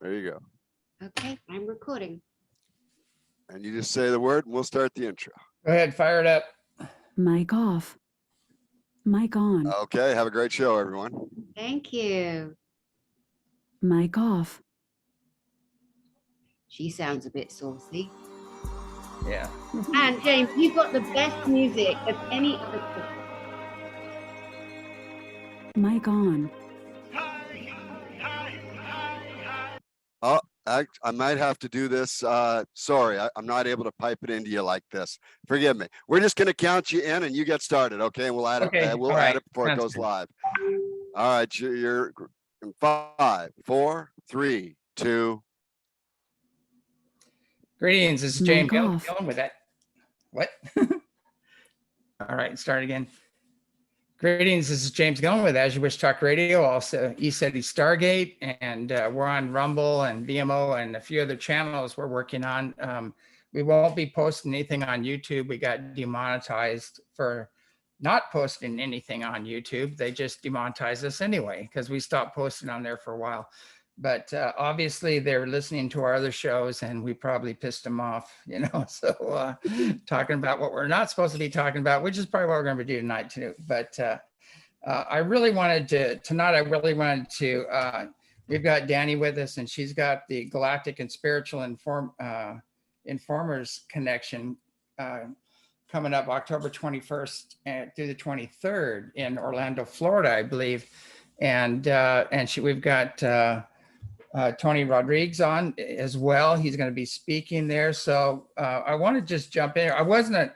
There you go. Okay, I'm recording. And you just say the word and we'll start the intro. Go ahead, fire it up. Mic off. Mic on. Okay, have a great show, everyone. Thank you. Mic off. She sounds a bit saucy. Yeah. And James, you've got the best music of any other person. Mic on. Oh, I might have to do this. Sorry, I'm not able to pipe it into you like this. Forgive me. We're just going to count you in and you get started, okay? And we'll add it. We'll add it before it goes live. All right, you're in 5, 4, 3, 2. Greetings, this is James Mic Gilliland off. with that. What? All right, start again. Greetings, this is James Gilliland with As You Wish Talk Radio, also ECETI Stargate, and we're on Rumble and VMO and a few other channels we're working on. We won't be posting anything on YouTube. We got demonetized for not posting anything on YouTube. They just demonetized us anyway because we stopped posting on there for a while. But obviously they're listening to our other shows and we probably pissed them off, you know, so talking about what we're not supposed to be talking about, which is probably what we're going to do tonight too. But I really wanted to, we've got Danny with us and she's got the Galactic and Spiritual Informers connection coming up October 21st through the 23rd in Orlando, Florida, I believe. And we've got Tony Rodrigues on as well. He's going to be speaking there. So I want to just jump in. I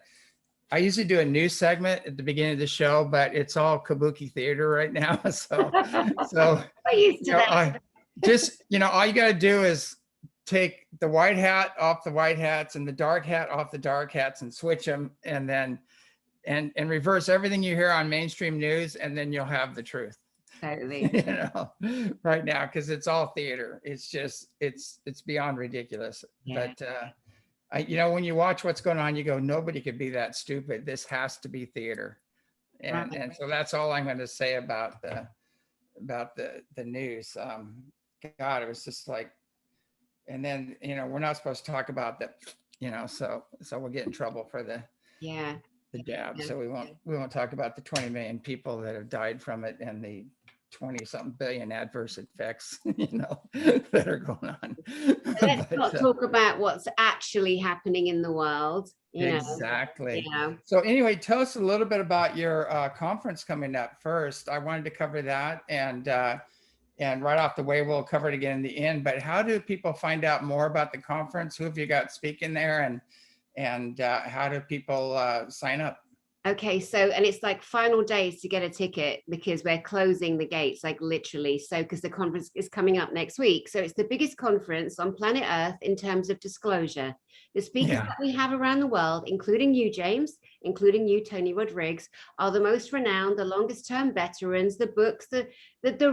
usually do a news segment at the beginning of the show, but it's all kabuki theater right now. So all you got to do is take the white hat off the white hats and the dark hat off the dark hats and switch them and then and reverse everything you hear on mainstream news. And then you'll have the truth. Totally. You know, right now, because it's all theater. It's just, it's beyond ridiculous. Yeah. But when you watch what's going on, you go, nobody could be that stupid. This has to be theater. And so that's all I'm going to say about the news. God, it was just like, and then, we're not supposed to talk about that, so we'll get in trouble for the jab. So we won't talk about the 20 million people that have died from it and the 20-something billion adverse effects, that are going on. Let's not talk about what's actually happening in the world. Exactly. So anyway, tell us a little bit about your conference coming up first. I wanted to cover that, and right off the way, we'll cover it again in the end. But how do people find out more about the conference? Who have you got speaking there, and how do people sign up? Okay, and it's like final days to get a ticket because we're closing the gates, like literally. So because the conference is coming up next week. So it's the biggest conference on planet Earth in terms of disclosure. The speakers that we have around the world, including you, James, including you, Tony Rodrigues, are the most renowned, the longest term veterans, the books, the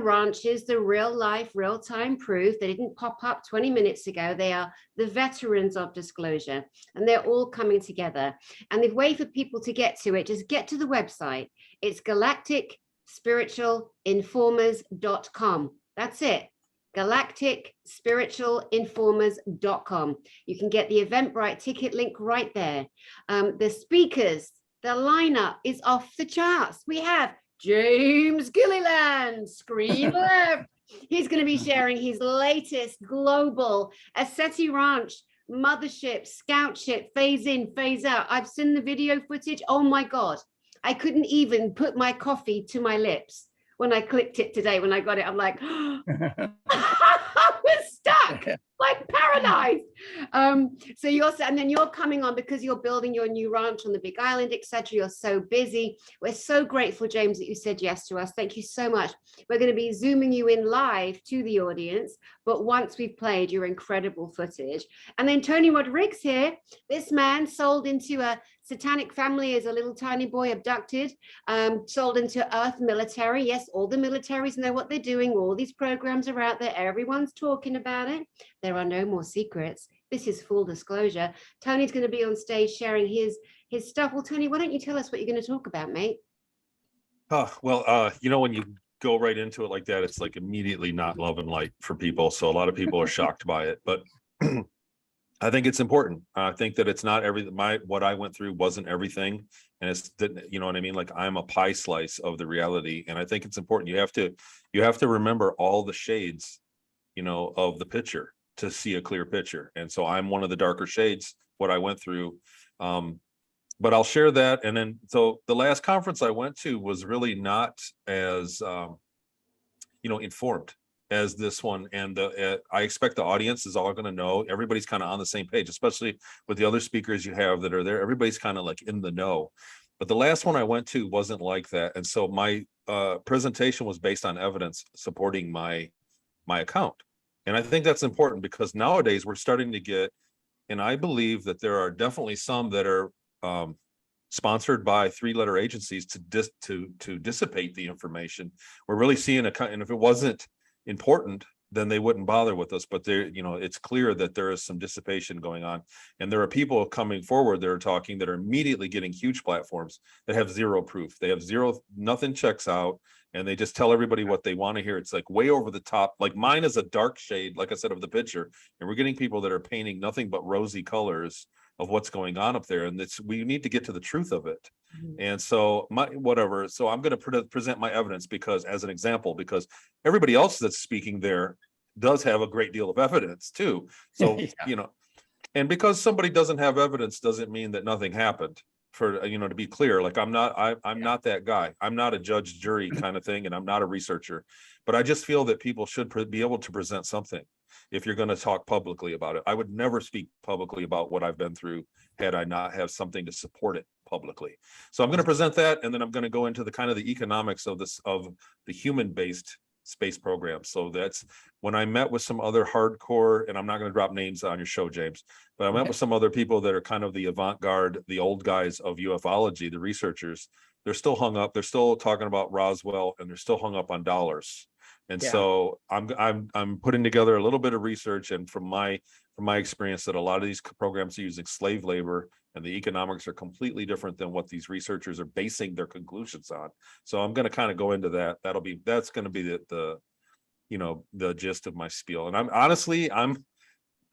ranches, the real life, real time proof. They didn't pop up 20 minutes ago. They are the veterans of disclosure, and they're all coming together. And the way for people to get to it, just get to the website. It's galacticspiritualinformers.com. That's it. galacticspiritualinformers.com. You can get the Eventbrite ticket link right there. The speakers, the lineup is off the charts. We have James Gilliland, screen left. He's going to be sharing his latest global ECETI Ranch mothership, scout ship, phase in, phase out. I've seen the video footage. Oh my God. I couldn't even put my coffee to my lips when I clicked it today. When I got it, I'm like, I was stuck, like paralyzed. And then you're coming on because you're building your new ranch on the Big Island, etc. You're so busy. We're so grateful, James, that you said yes to us. Thank you so much. We're going to be zooming you in live to the audience, but once we've played your incredible footage. And then Tony Rodrigues here, this man sold into a satanic family as a little tiny boy, abducted, sold into Earth military. Yes, all the militaries know what they're doing. All these programs are out there. Everyone's talking about it. There are no more secrets. This is full disclosure. Tony's going to be on stage sharing his stuff. Well, Tony, why don't you tell us what you're going to talk about, mate? Oh, well, when you go right into it like that, it's like immediately not love and light for people. So a lot of people are shocked by it, but I think it's important. I think that it's not what I went through wasn't everything. And it's, you know what I mean? Like, I'm a pie slice of the reality. And I think it's important. You have to remember all the shades, you know, of the picture to see a clear picture. And so I'm one of the darker shades, what I went through. But I'll share that. And then, so the last conference I went to was really not as, you know, informed as this one. And I expect the audience is all going to know. Everybody's kind of on the same page, especially with the other speakers you have that are there. Everybody's kind of like in the know. But the last one I went to wasn't like that. And so my presentation was based on evidence supporting my account. And I think that's important because nowadays we're starting to get, and I believe that there are definitely some that are sponsored by 3-letter agencies to dissipate the information. We're really seeing and if it wasn't important, then they wouldn't bother with us. But there, you know, it's clear that there is some dissipation going on, and there are people coming forward that are talking that are immediately getting huge platforms that have zero proof. They have nothing checks out, and they just tell everybody what they want to hear. It's like way over the top. Like, mine is a dark shade, like I said, of the picture, and we're getting people that are painting nothing but rosy colors of what's going on up there, and we need to get to the truth of it. And so so I'm going to present my evidence because, as an example, because everybody else that's speaking there does have a great deal of evidence too. So yeah. You know, and because somebody doesn't have evidence doesn't mean that nothing happened. For, you know, to be clear, like, I'm not that guy. I'm not a judge, jury kind of thing, and I'm not a researcher. But I just feel that people should be able to present something if you're going to talk publicly about it. I would never speak publicly about what I've been through had I not have something to support it publicly. So I'm going to present that, and then I'm going to go into the kind of the economics of the human-based space program. So that's when I met with some other hardcore, and I'm not going to drop names on your show, James, but I met with some other people that are kind of the avant-garde, the old guys of ufology, the researchers. They're still hung up. They're still talking about Roswell, and they're still hung up on dollars. And so I'm putting together a little bit of research, and from my experience, that a lot of these programs are using slave labor, and the economics are completely different than what these researchers are basing their conclusions on. So I'm going to kind of go into that. That's going to be the you know, the gist of my spiel. And I'm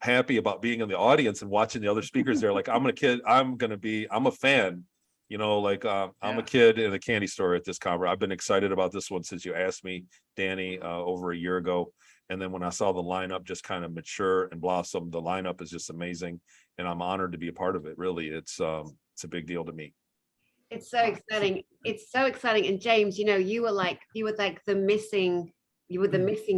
happy about being in the audience and watching the other speakers there. Like, I'm a fan. You know, like, I'm a kid in a candy store at this conference. I've been excited about this one since you asked me, Danny, over a year ago. And then when I saw the lineup just kind of mature and blossom, the lineup is just amazing. And I'm honored to be a part of it. Really, it's a big deal to me. It's so exciting. It's so exciting. And James, you know, you were the missing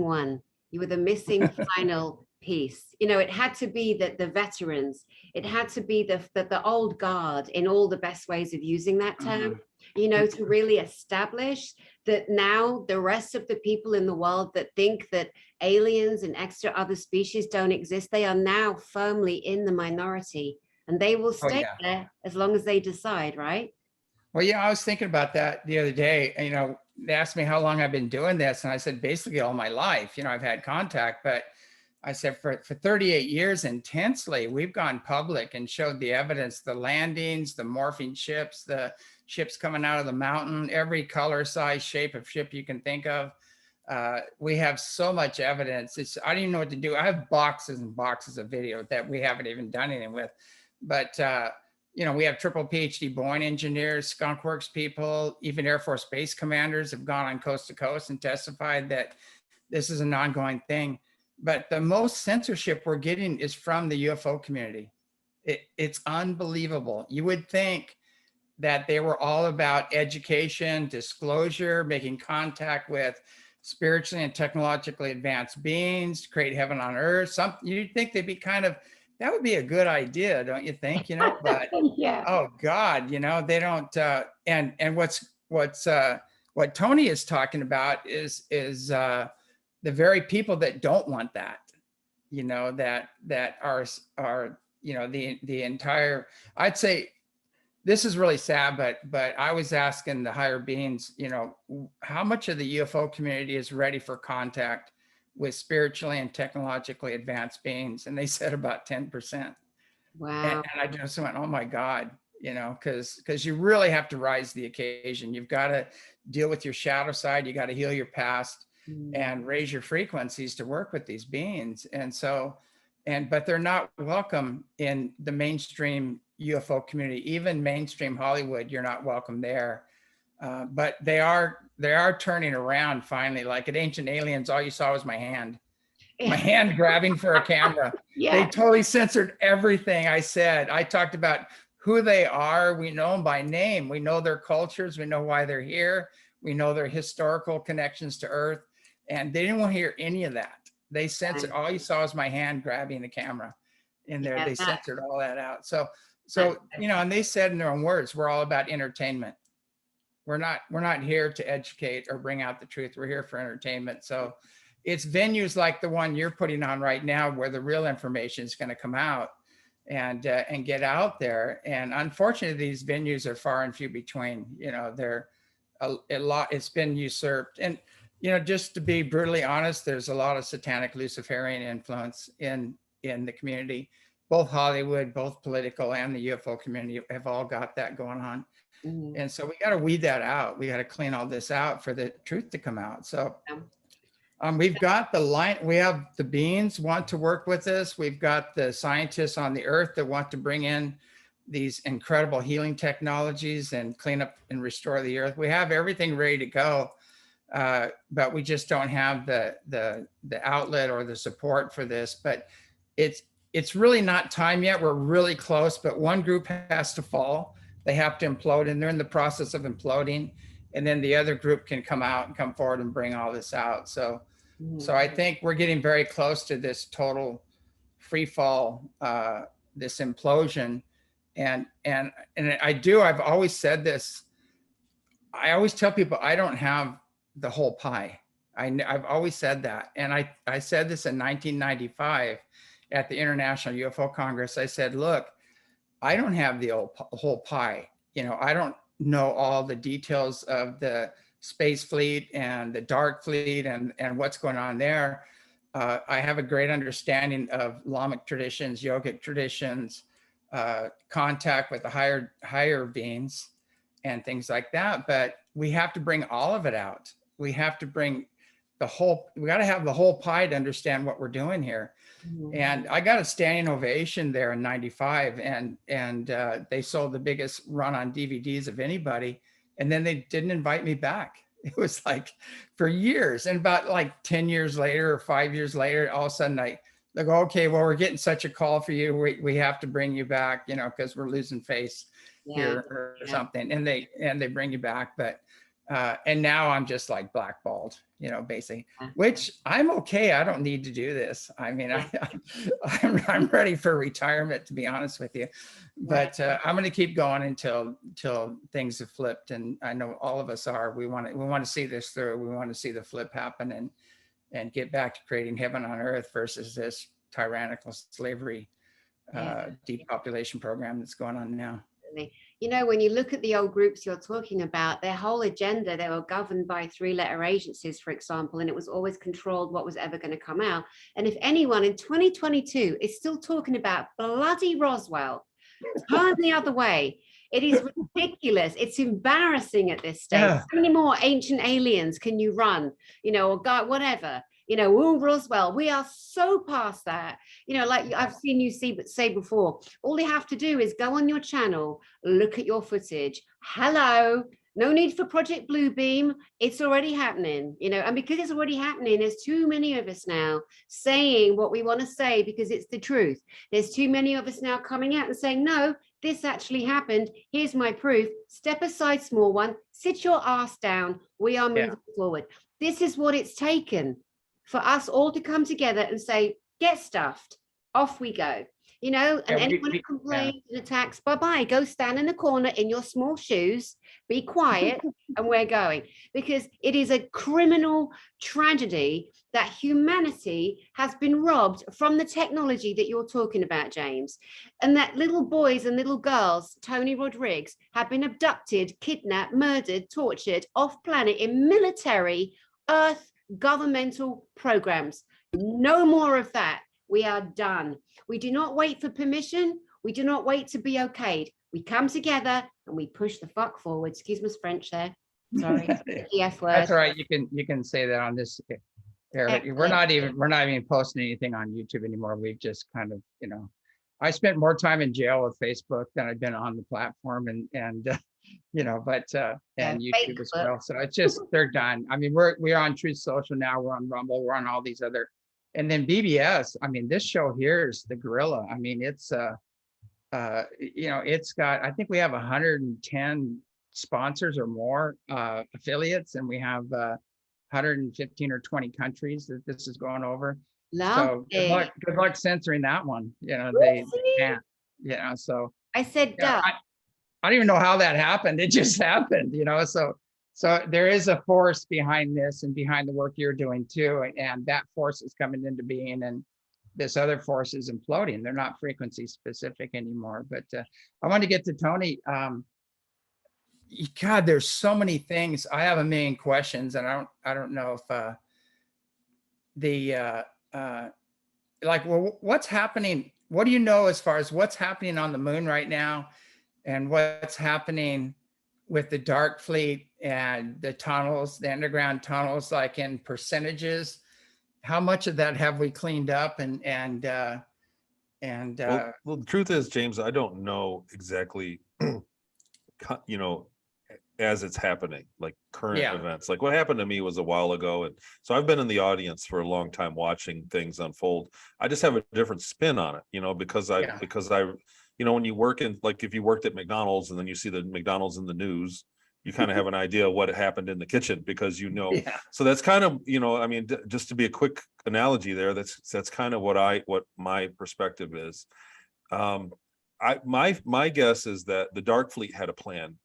one. You were the missing final piece. You know, it had to be that the veterans, it had to be the old guard, in all the best ways of using that term, you know, to really establish that now the rest of the people in the world that think that aliens and extra other species don't exist, they are now firmly in the minority, and they will stay there as long as they decide, right? Well, yeah, I was thinking about that the other day. You know, they asked me how long I've been doing this, and I said basically all my life. You know, I've had contact, but I said for 38 years intensely, we've gone public and showed the evidence, the landings, the morphing ships, the ships coming out of the mountain, every color, size, shape of ship you can think of. We have so much evidence. I don't even know what to do. I have boxes and boxes of video that we haven't even done anything with. But, you know, we have triple PhD Boeing engineers, Skunk Works people, even Air Force base commanders have gone on coast to coast and testified that this is an ongoing thing. But the most censorship we're getting is from the UFO community. It's unbelievable. You would think that they were all about education, disclosure, making contact with spiritually and technologically advanced beings, create heaven on earth. You'd think they'd be that would be a good idea, don't you think? You know, but oh God, you know, they don't. And what Tony is talking about is the very people that don't want that, you know, that are, you know, the entire, I'd say this is really sad, but I was asking the higher beings, you know, how much of the UFO community is ready for contact with spiritually and technologically advanced beings? And they said about 10%. Wow. And I just went, oh my God, because you really have to rise to the occasion. You've got to deal with your shadow side. You got to heal your past and raise your frequencies to work with these beings. And so, but they're not welcome in the mainstream UFO community, even mainstream Hollywood. You're not welcome there. But they are turning around finally. Like at Ancient Aliens, all you saw was my hand grabbing for a camera. They totally censored everything I said. I talked about who they are. We know them by name. We know their cultures. We know why they're here. We know their historical connections to Earth. And they didn't want to hear any of that. They censored, all you saw was my hand grabbing the camera in there. They censored all that out. So, and they said in their own words, we're all about entertainment. We're not here to educate or bring out the truth. We're here for entertainment. So it's venues like the one you're putting on right now where the real information is going to come out and get out there. And unfortunately, these venues are far and few between. They're a lot. It's been usurped. And just to be brutally honest, there's a lot of satanic Luciferian influence in the community. Both Hollywood, both political, and the UFO community have all got that going on. And so we got to weed that out. We got to clean all this out for the truth to come out. So we've got the line. We have the beings want to work with us. We've got the scientists on the earth that want to bring in these incredible healing technologies and clean up and restore the earth. We have everything ready to go, but we just don't have the outlet or the support for this. But it's really not time yet. We're really close, but one group has to fall. They have to implode, and they're in the process of imploding. And then the other group can come out and come forward and bring all this out. So I think we're getting very close to this total free fall, this implosion. And I've always said this. I always tell people I don't have the whole pie. I've always said that. And I said this in 1995 at the International UFO Congress. I said, look, I don't have the whole pie. I don't know all the details of the space fleet and the dark fleet and what's going on there. I have a great understanding of Lamic traditions, yogic traditions, contact with the higher beings and things like that. But we have to bring all of it out. We have to bring we got to have the whole pie to understand what we're doing here. And I got a standing ovation there in 95 and they sold the biggest run on DVDs of anybody. And then they didn't invite me back. It was like for years. And about like 10 years later or 5 years later, all of a sudden they go, okay, well, we're getting such a call for you. We have to bring you back, because we're losing face here or something. And they bring you back. But and now I'm just like blackballed, basically, which I'm okay. I don't need to do this. I mean, I'm ready for retirement, to be honest with you, but I'm going to keep going until things have flipped. And I know all of us are. We want to see this through. We want to see the flip happen and get back to creating heaven on earth versus this tyrannical slavery depopulation program that's going on now. When you look at the old groups you're talking about, their whole agenda, they were governed by 3-letter agencies, for example, and it was always controlled what was ever going to come out. And if anyone in 2022 is still talking about bloody Roswell, turn the other way. It is ridiculous. It's embarrassing at this stage. How many more ancient aliens can you run, or God, whatever? Roswell, we are so past that. Like I've seen you say before, all you have to do is go on your channel, look at your footage. Hello, no need for Project Bluebeam. It's already happening, and because it's already happening, there's too many of us now saying what we want to say because it's the truth. There's too many of us now coming out and saying, no, this actually happened. Here's my proof. Step aside, small one. Sit your ass down. We are moving forward. This is what it's taken for us all to come together and say, get stuffed, off we go, and anyone who complains and attacks, bye-bye, go stand in the corner in your small shoes, be quiet, and we're going. Because it is a criminal tragedy that humanity has been robbed from the technology that you're talking about, James, and that little boys and little girls, Tony Rodrigues, have been abducted, kidnapped, murdered, tortured off planet in military, Earth, governmental programs. No more of that. We are done. We do not wait for permission. We do not wait to be okayed. We come together and we push the fuck forward. Excuse my French there. Sorry, the F word. That's all right. You can say that on this. We're not even posting anything on YouTube anymore. We've just kind of, I spent more time in jail with Facebook than I've been on the platform, and and YouTube as well. So it's just, they're done. I mean, we're on Truth Social now. We're on Rumble. We're on all these other, and then BBS. I mean, this show here is the gorilla. I mean, it's it's got, I think we have 110 sponsors or more, affiliates, and we have 115 or 20 countries that this is going over. So good luck censoring that one. They can't. So I said, I don't even know how that happened. It just happened. So there is a force behind this and behind the work you're doing too, and that force is coming into being, and this other force is imploding. They're not frequency specific anymore. But I want to get to Tony. God, there's so many things. I have a million questions, and I don't know if what's happening? What do you know as far as what's happening on the moon right now, and what's happening with the dark fleet and the tunnels, the underground tunnels, like in percentages? How much of that have we cleaned up? Well, the truth is, James, I don't know exactly, as it's happening, like current events. Like what happened to me was a while ago. And so I've been in the audience for a long time watching things unfold. I just have a different spin on it, because I, when you work in, like if you worked at McDonald's and then you see the McDonald's in the news, you kind of have an idea what happened in the kitchen because so that's kind of, I mean, just to be a quick analogy there, that's kind of what my perspective is. My guess is that the Dark Fleet had a plan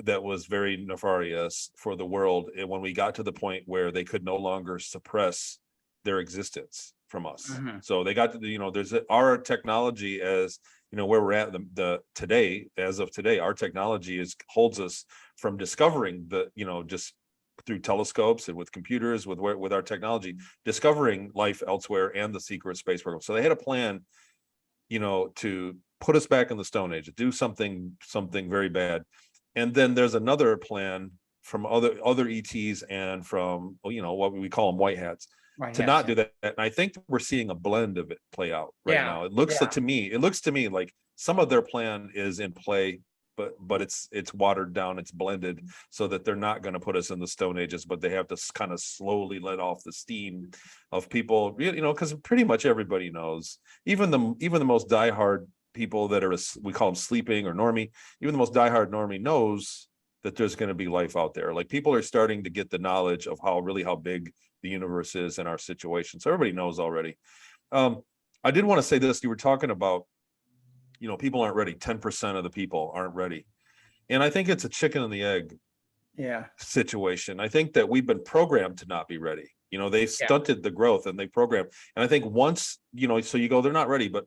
that was very nefarious for the world. And when we got to the point where they could no longer suppress their existence from us. Mm-hmm. So they got to, there's our technology as, where we're at today, as of today, our technology holds us from discovering just through telescopes and with computers, with our technology, discovering life elsewhere and the secret space program. So they had a plan, to put us back in the Stone Age, to do something very bad. And then there's another plan from other ETs and from, what we call them white hats, not do that. And I think we're seeing a blend of it play out now. It looks to me like some of their plan is in play, but it's watered down, it's blended so that they're not going to put us in the Stone Ages, but they have to kind of slowly let off the steam of people, because pretty much everybody knows, even the most diehard people that are, we call them sleeping or normie, even the most diehard normie knows that there's going to be life out there. Like people are starting to get the knowledge of how big the universe is in our situation. So everybody knows already. I did want to say this, you were talking about, people aren't ready. 10% of the people aren't ready. And I think it's a chicken and the egg situation. I think that we've been programmed to not be ready. They've stunted the growth and they programmed. And I think once, so you go, they're not ready, but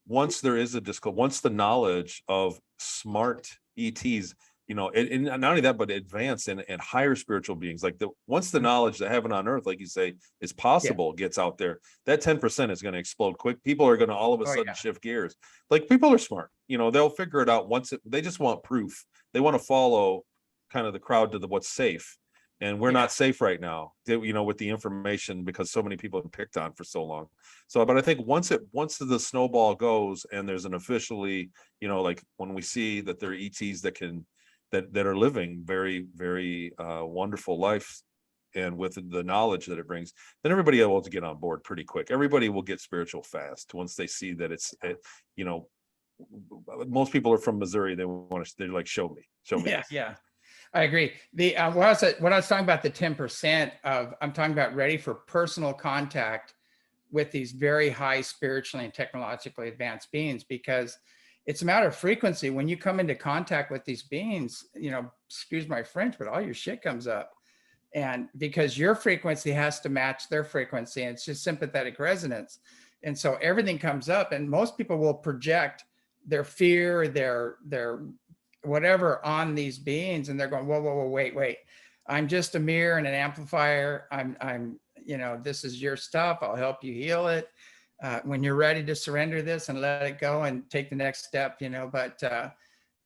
once there is once the knowledge of smart ETs, and not only that, but advanced and higher spiritual beings, like once the knowledge that heaven on earth, like you say, is possible, gets out there, that 10% is going to explode quick. People are going to all of a sudden shift gears. Like people are smart, they'll figure it out they just want proof. They want to follow kind of the crowd to what's safe. And we're not safe right now, with the information, because so many people have picked on for so long. So, but I think once the snowball goes and there's an officially, like when we see that there are ETs that are living very, very wonderful life, and with the knowledge that it brings, then everybody will get on board pretty quick. Everybody will get spiritual fast once they see that most people are from Missouri. They're like, show me. Yeah. I agree. When I was talking about the 10% I'm talking about ready for personal contact with these very high spiritually and technologically advanced beings, because it's a matter of frequency. When you come into contact with these beings, excuse my French, but all your shit comes up. And because your frequency has to match their frequency, and it's just sympathetic resonance. And so everything comes up, and most people will project their fear, their whatever on these beings, and they're going, whoa, wait, I'm just a mirror and an amplifier. I'm this is your stuff, I'll help you heal it when you're ready to surrender this and let it go and take the next step, but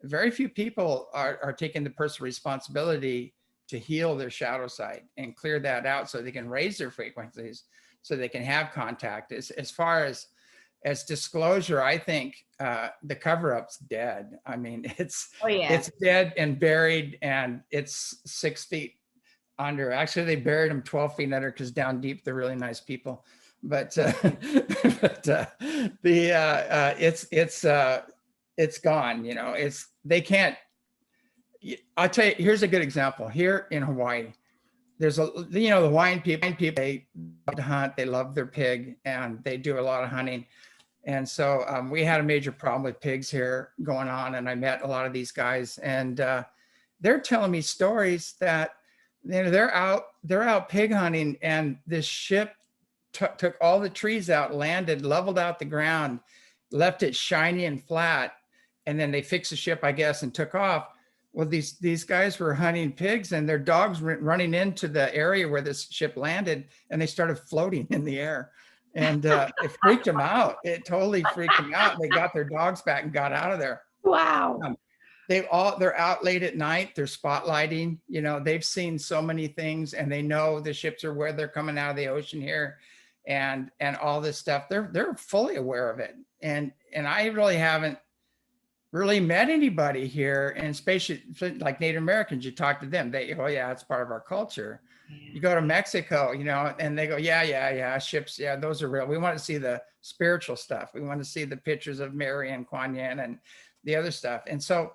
very few people are taking the personal responsibility to heal their shadow side and clear that out so they can raise their frequencies, so they can have contact. As far as disclosure, I think the cover-up's dead. I mean, it's dead and buried, and it's 6 feet under. Actually, they buried them 12 feet under because down deep they're really nice people. But it's gone. You know, they can't. I'll tell you. Here's a good example. Here in Hawaii, there's the Hawaiian people. They love to hunt. They love their pig, and they do a lot of hunting. And so we had a major problem with pigs here going on, and I met a lot of these guys, and they're telling me stories that they're out pig hunting, and this ship took all the trees out, landed, leveled out the ground, left it shiny and flat, and then they fixed the ship, I guess, and took off. Well, these guys were hunting pigs, and their dogs were running into the area where this ship landed, and they started floating in the air. And it freaked them out. It totally freaked them out. They got their dogs back and got out of there. Wow. They're out late at night. They're spotlighting. You know, they've seen so many things, and they know the ships are where they're coming out of the ocean here, and all this stuff. They're fully aware of it. And I really haven't really met anybody here, and especially like Native Americans. You talk to them, they, oh yeah, it's part of our culture. You go to Mexico, you know, and they go, yeah, ships, yeah, those are real. We want to see the spiritual stuff. We want to see the pictures of Mary and Kuan Yin and the other stuff. And so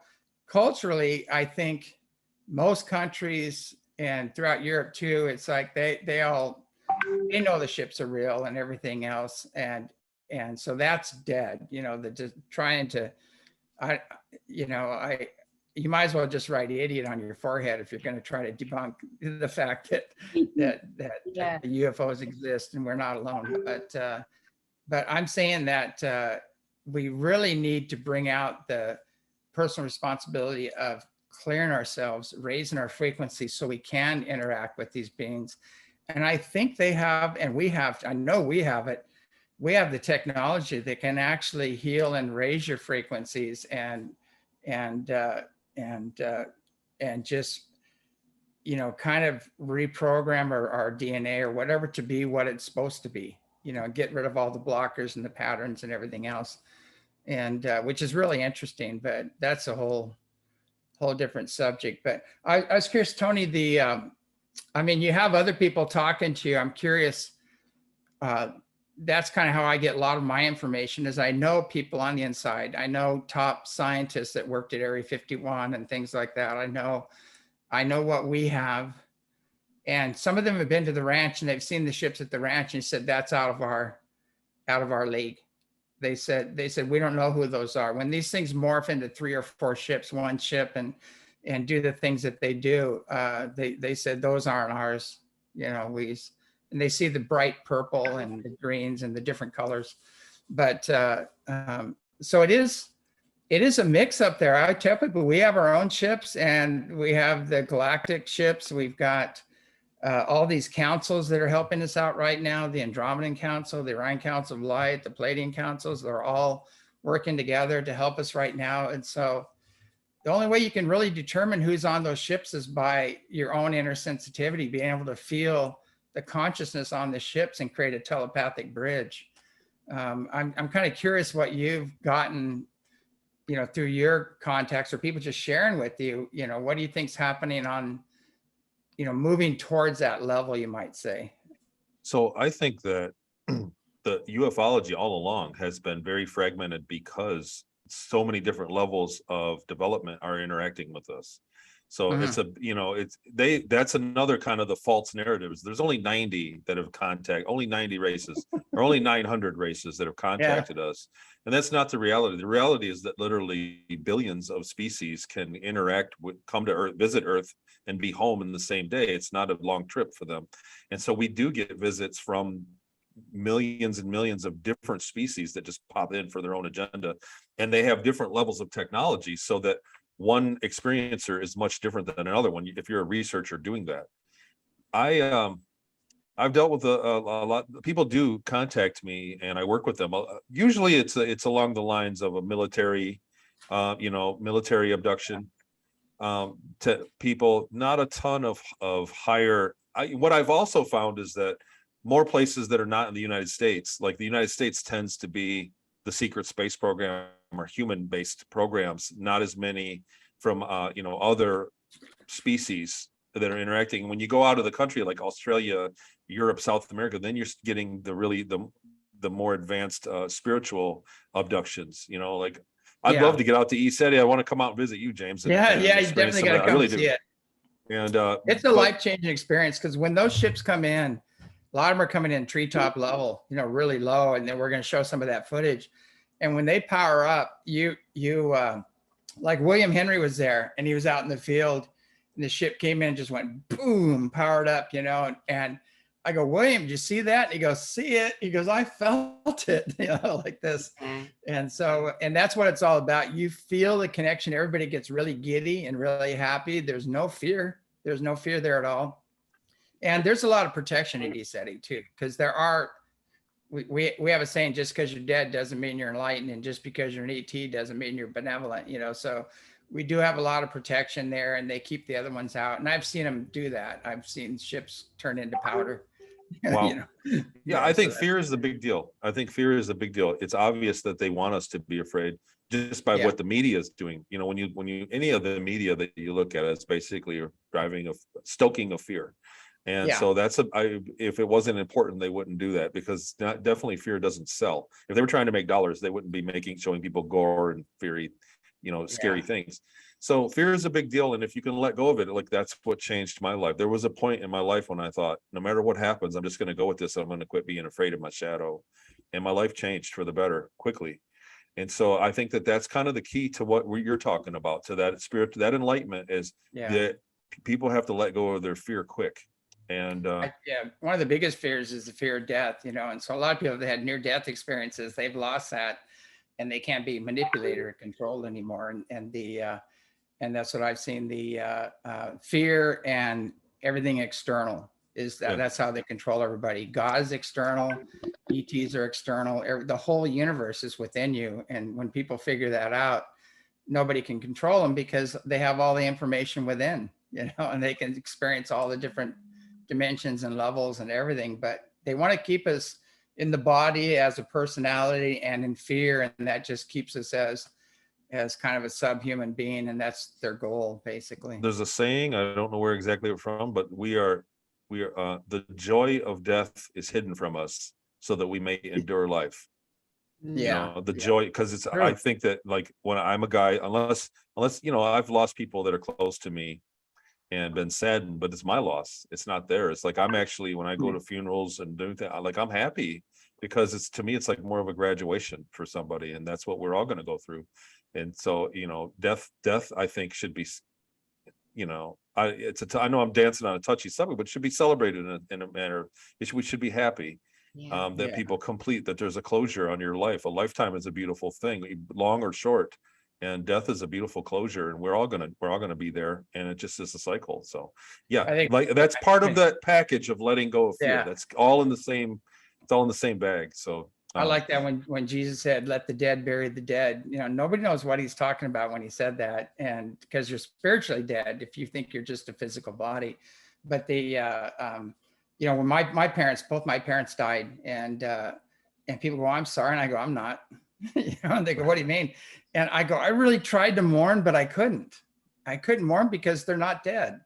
culturally, I think most countries, and throughout Europe too, it's like they know the ships are real and everything else. And so that's dead, you know, just trying to, you might as well just write idiot on your forehead if you're going to try to debunk the fact that UFOs exist and we're not alone. But I'm saying that we really need to bring out the personal responsibility of clearing ourselves, raising our frequency so we can interact with these beings. And I think they have, and we have, I know we have it. We have the technology that can actually heal and raise your frequencies and just, you know, kind of reprogram our DNA or whatever to be what it's supposed to be, you know, get rid of all the blockers and the patterns and everything else. And which is really interesting, but that's a whole different subject. But I was curious, Tony, I mean, you have other people talking to you. I'm curious, that's kind of how I get a lot of my information, is I know people on the inside. I know top scientists that worked at Area 51 and things like that. I know what we have. And some of them have been to the ranch and they've seen the ships at the ranch and said, that's out of our league. They said, we don't know who those are. When these things morph into 3 or 4 ships, one ship, and do the things that they do, they said, those aren't ours. You know, and they see the bright purple and the greens and the different colors. But so it is a mix up there. I tell people we have our own ships, and we have the Galactic ships. We've got all these councils that are helping us out right now, the Andromedan Council, the Orion Council of Light, the Palladian Councils. They're all working together to help us right now. And so the only way you can really determine who's on those ships is by your own inner sensitivity, being able to feel the consciousness on the ships and create a telepathic bridge. I'm kind of curious what you've gotten, you know, through your contacts or people just sharing with you, you know, what do you think's happening on, you know, moving towards that level, you might say? So I think that the ufology all along has been very fragmented because so many different levels of development are interacting with us. So it's that's another kind of the false narratives. There's only 90 that have only 90 races or only 900 races that have contacted us. And that's not the reality. The reality is that literally billions of species can interact with, come to Earth, visit Earth, and be home in the same day. It's not a long trip for them. And so we do get visits from millions and millions of different species that just pop in for their own agenda. And they have different levels of technology, so that one experiencer is much different than another one if you're a researcher doing that. I've dealt with a lot. People do contact me and I work with them. Usually it's along the lines of a military military abduction, to people, not a ton of higher. What I've also found is that more places that are not in the United States, like the United States tends to be the secret space program or human-based programs, not as many from other species that are interacting. When you go out of the country, like Australia, Europe, South America, then you're getting the more advanced spiritual abductions. Like I'd love to get out to ECETI. I want to come out and visit you, James. You definitely got to come see it. And it's a life-changing experience, because when those ships come in, a lot of them are coming in treetop level, really low, and then we're going to show some of that footage. And when they power up, you like William Henry was there, and he was out in the field, and the ship came in and just went boom, powered up, and I go, William, did you see that? And he goes, see it. He goes, I felt it, like this. And so, and that's what it's all about. You feel the connection. Everybody gets really giddy and really happy. There's no fear. There's no fear there at all. And there's a lot of protection in ECETI too, because we have a saying, just because you're dead doesn't mean you're enlightened, and just because you're an ET doesn't mean you're benevolent, so we do have a lot of protection there, and they keep the other ones out. And I've seen them do that. I've seen ships turn into powder. Wow. Yeah, I think fear is the big deal. It's obvious that they want us to be afraid just by what the media is doing. When you any of the media that you look at, it's basically stoking of fear. And so if it wasn't important, they wouldn't do that, because definitely fear doesn't sell. If they were trying to make dollars, they wouldn't be showing people gore and scary things. So fear is a big deal. And if you can let go of it, like that's what changed my life. There was a point in my life when I thought, no matter what happens, I'm just going to go with this. I'm going to quit being afraid of my shadow. And my life changed for the better quickly. And so I think that that's kind of the key to what you're talking about, to that spirit, to that enlightenment, is that people have to let go of their fear quick. And one of the biggest fears is the fear of death, and so a lot of people that had near-death experiences, they've lost that, and they can't be manipulated or controlled anymore. And that's what I've seen. The fear and everything external is that's how they control everybody. God's external, ETs are external. The whole universe is within you. And when people figure that out, nobody can control them, because they have all the information within, and they can experience all the different dimensions and levels and everything. But they want to keep us in the body as a personality and in fear, and that just keeps us as kind of a subhuman being, and that's their goal, basically. There's a saying, I don't know where exactly it's from, but we are the joy of death is hidden from us so that we may endure life. Joy, because it's true. I think that, like, when I'm a guy, unless I've lost people that are close to me and been saddened, but it's my loss, it's not theirs. Like, I'm actually, when I go to funerals and do that, like, I'm happy, because to me it's like more of a graduation for somebody, and that's what we're all going to go through. And so, death I think should be, I know I'm dancing on a touchy subject, but it should be celebrated in a manner. We should be happy that people complete, that there's a closure on your life. A lifetime is a beautiful thing, long or short, and death is a beautiful closure, and we're all gonna be there, and it just is a cycle. So I think, like, that's part of that package of letting go of fear. That's all in the same. It's all in the same bag. So I like that when Jesus said, "Let the dead bury the dead." Nobody knows what he's talking about when he said that, and because you're spiritually dead if you think you're just a physical body. But when both my parents died, and people go, "I'm sorry," and I go, "I'm not." And they go, "What do you mean?" And I go, "I really tried to mourn, but I couldn't mourn because they're not dead."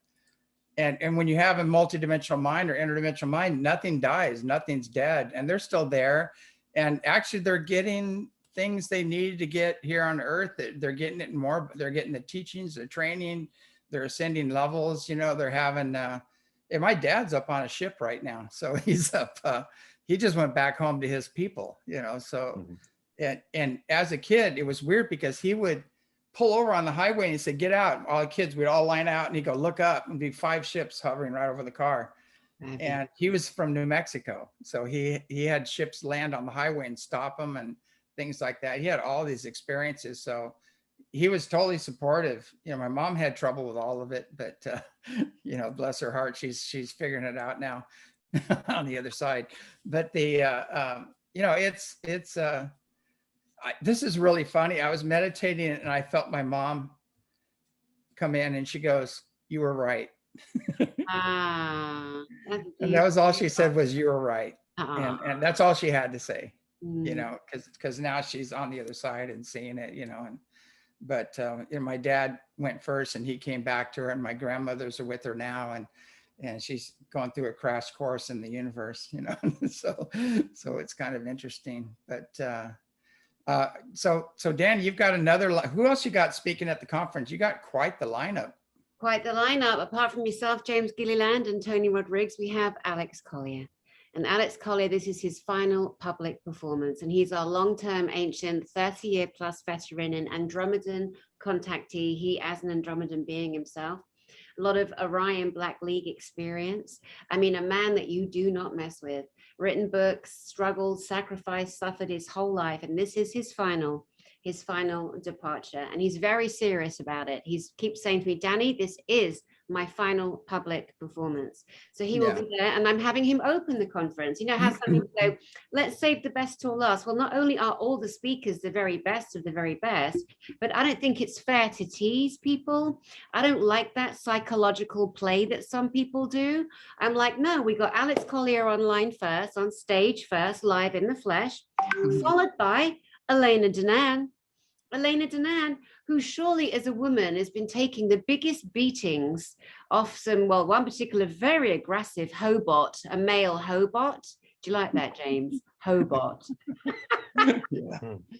And when you have a multidimensional mind or interdimensional mind, nothing dies, nothing's dead, and they're still there. And actually, they're getting things they needed to get here on Earth. They're getting it more. They're getting the teachings, the training, they're ascending levels. They're having. And my dad's up on a ship right now, so he's up. He just went back home to his people. So, and as a kid, it was weird because he would pull over on the highway and he said, "Get out!" All the kids would all line out, and he'd go, "Look up," and be 5 ships hovering right over the car. And he was from New Mexico, so he had ships land on the highway and stop them and things like that. He had all these experiences, so he was totally supportive. My mom had trouble with all of it, but bless her heart, she's figuring it out now on the other side. But it's this is really funny. I was meditating and I felt my mom come in and she goes, "You were right." Ah, that's And that was all she said was, beautiful. "You were right." Ah, And that's all she had to say, you mm, know, because now she's on the other side and seeing it, you know. And but you know, my dad went first and he came back to her, and my grandmothers are with her now, and she's going through a crash course in the universe, you know. So it's kind of interesting. But so Dan, you've got another. Who else you got speaking at the conference? You got quite the lineup. quite the lineup. Apart from yourself, James Gilliland and Tony Rodrigues, we have Alex Collier. And Alex Collier, this is his final public performance. And he's our long-term ancient 30-year plus veteran and Andromedan contactee. He as an Andromedan being himself. A lot of Orion Black League experience. I mean, a man that you do not mess with. Written books, struggled, sacrificed, suffered his whole life. And this is his final departure. And he's very serious about it. He keeps saying to me, Danny, this is my final public performance. So he will be there, and I'm having him open the conference. You know how some people go, let's save the best till last. Well, not only are all the speakers the very best of the very best, but I don't think it's fair to tease people. I don't like that psychological play that some people do. I'm like, no, we got Alex Collier online first, on stage first, live in the flesh, followed by Elena Danaan. Elena Danaan, who surely as a woman has been taking the biggest beatings off some, well, one particular very aggressive Hobot, a male Hobot. Do you like that, James? Hobot.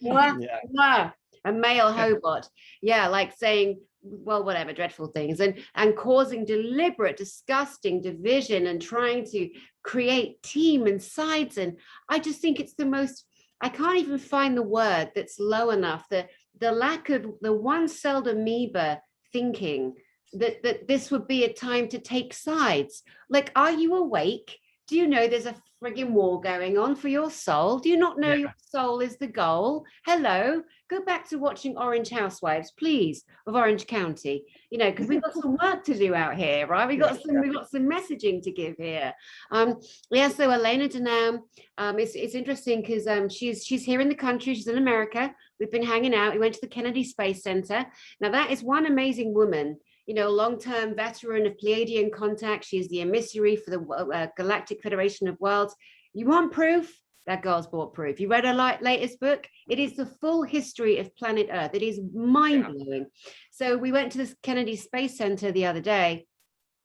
Yeah. A male Hobot. Yeah, like saying, well, whatever, dreadful things, and causing deliberate, disgusting division and trying to create team and sides. And I just think it's the most, I can't even find the word that's low enough. The lack of the one-celled amoeba thinking that this would be a time to take sides. Like, are you awake? Do you know there's a frigging war going on for your soul? Do you not know your soul is the goal? Hello, go back to watching Orange Housewives, please, of Orange County. You know, because we've got some work to do out here, right? We've got some messaging to give here. So Elena Danaan, it's interesting because she's here in the country. She's in America. We've been hanging out. We went to the Kennedy Space Center. Now that is one amazing woman. You know, long-term veteran of Pleiadian contact. She's the emissary for the Galactic Federation of Worlds. You want proof? That girl's bought proof. You read her latest book? It is the full history of planet Earth. It is mind-blowing. So we went to this Kennedy Space Center the other day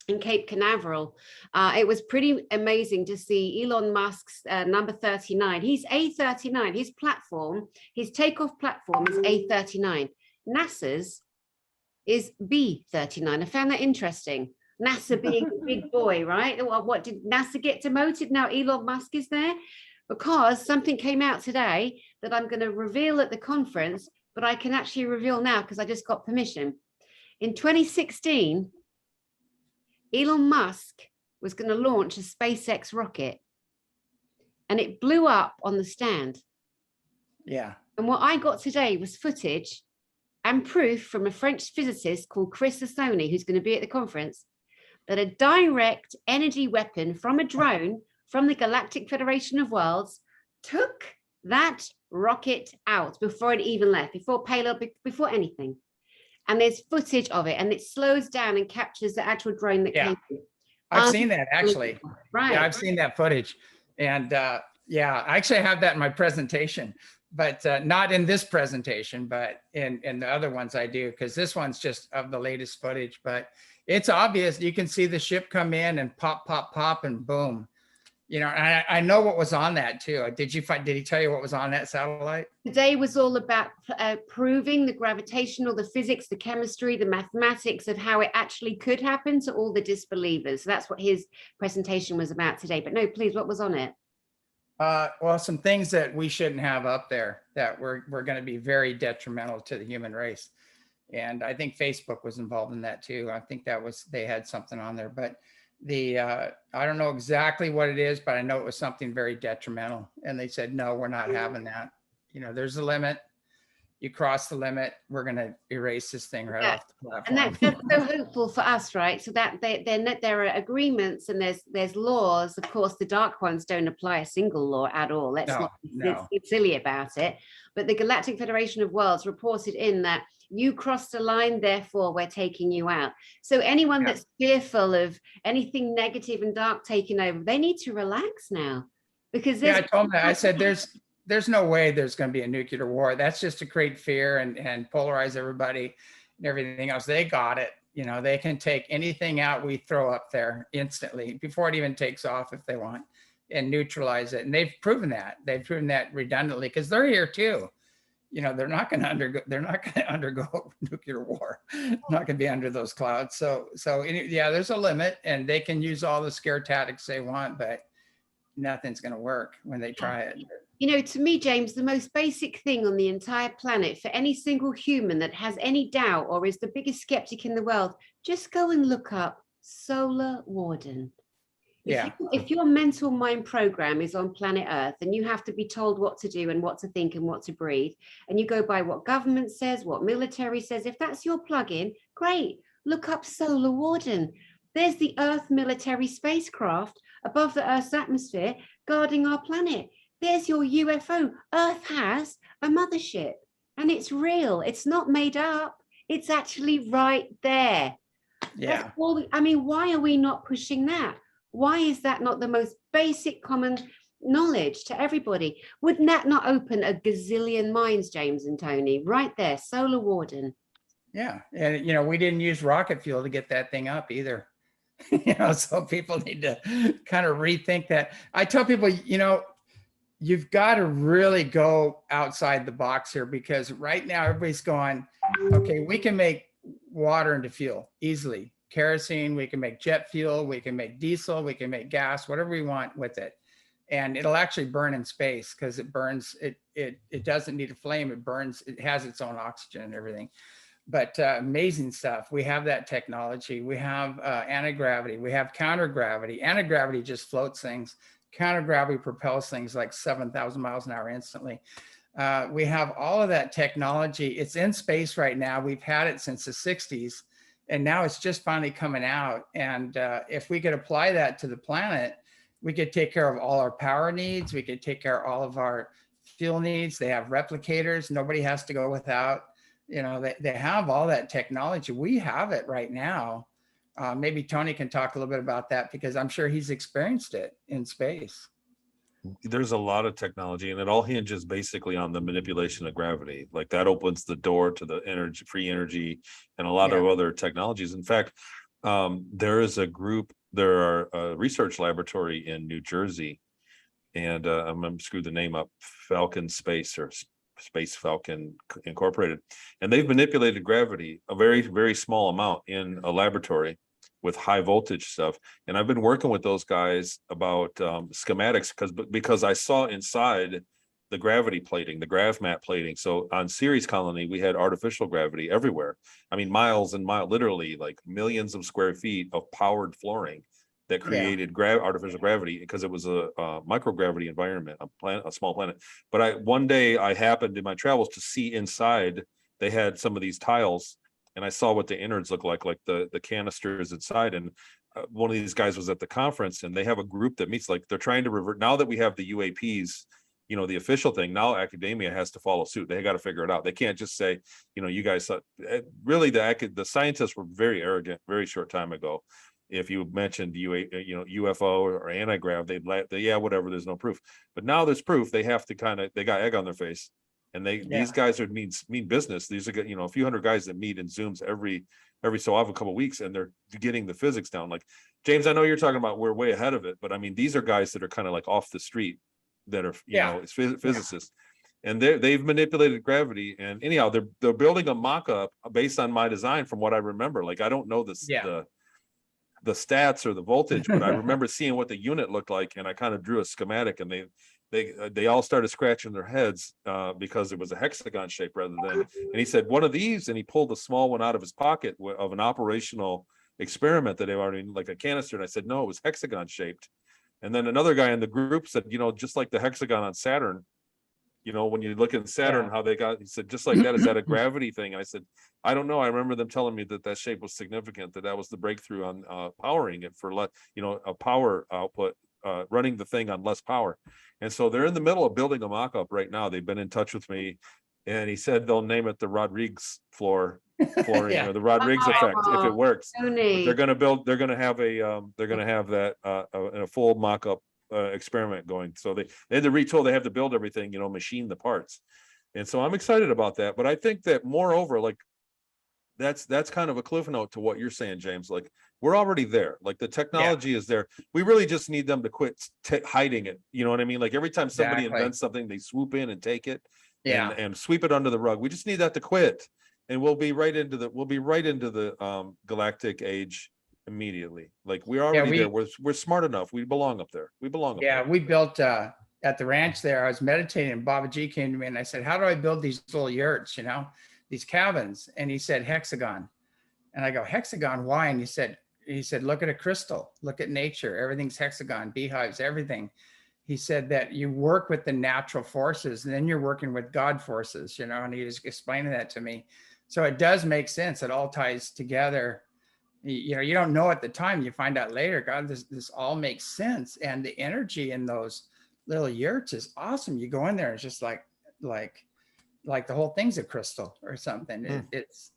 in Cape Canaveral. It was pretty amazing to see Elon Musk's number 39. He's A39. His platform, his takeoff platform is A39. NASA's is B39. I found that interesting. NASA being a big boy, right? What did NASA get demoted? Now Elon Musk is there because something came out today that I'm going to reveal at the conference, but I can actually reveal now because I just got permission. In 2016, Elon Musk was going to launch a SpaceX rocket and it blew up on the stand. Yeah. And what I got today was footage and proof from a French physicist called Chris Sassoni, who's going to be at the conference, that a direct energy weapon from a drone from the Galactic Federation of Worlds took that rocket out before it even left, before payload, before anything. And there's footage of it, and it slows down and captures the actual drone that came in. I've seen that actually. Right. Yeah, I've seen that footage. And yeah, I actually have that in my presentation, but not in this presentation, but in the other ones I do, because this one's just of the latest footage. But it's obvious. You can see the ship come in and pop, pop, pop, and boom. You know, and I know what was on that too. Did he tell you what was on that satellite? Today was all about proving the gravitational, the physics, the chemistry, the mathematics of how it actually could happen to all the disbelievers. So that's what his presentation was about today. But no, please, what was on it? Well, some things that we shouldn't have up there that were going to be very detrimental to the human race. And I think Facebook was involved in that too. I think they had something on there, but I don't know exactly what it is, but I know it was something very detrimental. And they said, no, we're not having that. You know, there's a limit. you cross the limit, we're going to erase this thing right off the platform. And that's so hopeful for us, right? So that there are agreements and there's laws. Of course, the dark ones don't apply a single law at all. Let's not be silly about it. But the Galactic Federation of Worlds reported in that you crossed a line, therefore we're taking you out. So anyone that's fearful of anything negative and dark taking over, they need to relax now. Because I told them, I said, there's no way there's going to be a nuclear war. That's just to create fear and polarize everybody and everything else. They got it. You know, they can take anything out we throw up there instantly before it even takes off if they want, and neutralize it. And they've proven that. They've proven that redundantly because they're here too. You know, they're not going to undergo nuclear war. They're not going to be under those clouds. So yeah, there's a limit, and they can use all the scare tactics they want, but nothing's going to work when they try it. You know, to me, James, the most basic thing on the entire planet for any single human that has any doubt or is the biggest skeptic in the world, just go and look up Solar Warden. If your mental mind program is on planet Earth and you have to be told what to do and what to think and what to breathe, and you go by what government says, what military says, if that's your plugin, great, look up Solar Warden. There's the Earth military spacecraft above the Earth's atmosphere guarding our planet. There's your UFO. Earth has a mothership and it's real. It's not made up. It's actually right there. Yeah. I mean, why are we not pushing that? Why is that not the most basic common knowledge to everybody? Wouldn't that not open a gazillion minds, James and Tony? Right there, Solar Warden. Yeah. And, you know, we didn't use rocket fuel to get that thing up either. You know, so people need to kind of rethink that. I tell people, you know, you've got to really go outside the box here, because right now everybody's going, okay, we can make water into fuel easily. Kerosene, we can make jet fuel, we can make diesel, we can make gas, whatever we want with it. And it'll actually burn in space because it burns, it doesn't need a flame, it burns, it has its own oxygen and everything. But amazing stuff. We have that technology. We have anti-gravity. We have counter-gravity. Anti-gravity just floats things. Counter-gravity propels things like 7,000 miles an hour instantly. We have all of that technology. It's in space right now. We've had it since the 60s, and now it's just finally coming out. And if we could apply that to the planet, we could take care of all our power needs. We could take care of all of our fuel needs. They have replicators. Nobody has to go without. You know, they have all that technology. We have it right now. Maybe Tony can talk a little bit about that, because I'm sure he's experienced it in space. There's a lot of technology, and it all hinges basically on the manipulation of gravity. Like that opens the door to the energy, free energy, and a lot of other technologies. In fact, there is a group, there are a research laboratory in New Jersey, and I'm going to screw the name up, Falcon Space or Space Falcon Incorporated, and they've manipulated gravity a very, very small amount in a laboratory with high voltage stuff. And I've been working with those guys about schematics because I saw inside the gravity plating, the grav mat plating. So on Ceres Colony, we had artificial gravity everywhere. I mean, miles and miles, literally like millions of square feet of powered flooring that created artificial gravity, because it was a microgravity environment, a small planet. But one day I happened in my travels to see inside, they had some of these tiles, and I saw what the innards look like the canisters inside. And one of these guys was at the conference, and they have a group that meets, like they're trying to revert, now that we have the UAPs, you know, the official thing, now academia has to follow suit. They got to figure it out. They can't just say, you know, you guys, really the scientists were very arrogant very short time ago. If you mentioned UFO or anti-grav, they'd yeah, whatever, there's no proof. But now there's proof. They have to they got egg on their face, and these guys are mean business. These are, you know, a few hundred guys that meet in Zooms every so often, a couple of weeks, and they're getting the physics down. Like, James, I know you're talking about we're way ahead of it, but I mean, these are guys that are kind of like off the street that are, you know, it's physicists. And they've manipulated gravity. And anyhow, they're building a mock-up based on my design from what I remember. Like, I don't know this, the stats or the voltage, but I remember seeing what the unit looked like, and I kind of drew a schematic, and they all started scratching their heads because it was a hexagon shape rather than, and he said, one of these, and he pulled a small one out of his pocket of an operational experiment that they already, like a canister. And I said, no, it was hexagon shaped. And then another guy in the group said, you know, just like the hexagon on Saturn, you know, when you look at Saturn, how they got, he said, just like that, is that a gravity thing? And I said, I don't know. I remember them telling me that shape was significant, that was the breakthrough on powering it for a power output, running the thing on less power. And so they're in the middle of building a mock-up right now. They've been in touch with me, and he said they'll name it the Rodrigues flooring or the Rodrigues effect if it works. But they're going to have that in a full mock-up experiment going. So they had to retool, they have to build everything, you know, machine the parts. And so I'm excited about that. But I think that moreover, like that's kind of a cliff note to what you're saying, James. Like, we're already there. Like, the technology is there. We really just need them to quit hiding it. You know what I mean? Like, every time somebody invents something, they swoop in and take it and sweep it under the rug. We just need that to quit. And we'll be right into the galactic age immediately. Like, we're already there. We're smart enough. We belong up there. We belong up there. We built at the ranch there. I was meditating, and Baba G came to me and I said, how do I build these little yurts, you know, these cabins? And he said, hexagon. And I go, hexagon, why? And he said, look at a crystal, look at nature, everything's hexagon, beehives, everything. He said that you work with the natural forces, and then you're working with God forces, you know, and he was explaining that to me. So it does make sense. It all ties together. You know, you don't know at the time, you find out later, God, this all makes sense. And the energy in those little yurts is awesome. You go in there, it's just like the whole thing's a crystal or something. It's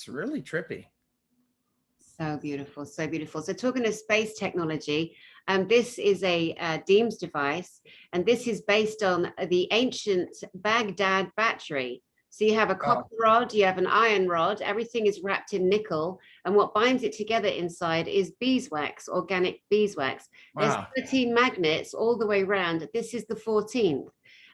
really trippy. So beautiful, so beautiful. So talking of space technology, this is a Deems device, and this is based on the ancient Baghdad battery. So you have a copper rod, you have an iron rod, everything is wrapped in nickel, and what binds it together inside is beeswax, organic beeswax. There's 13 magnets all the way around. This is the 14th.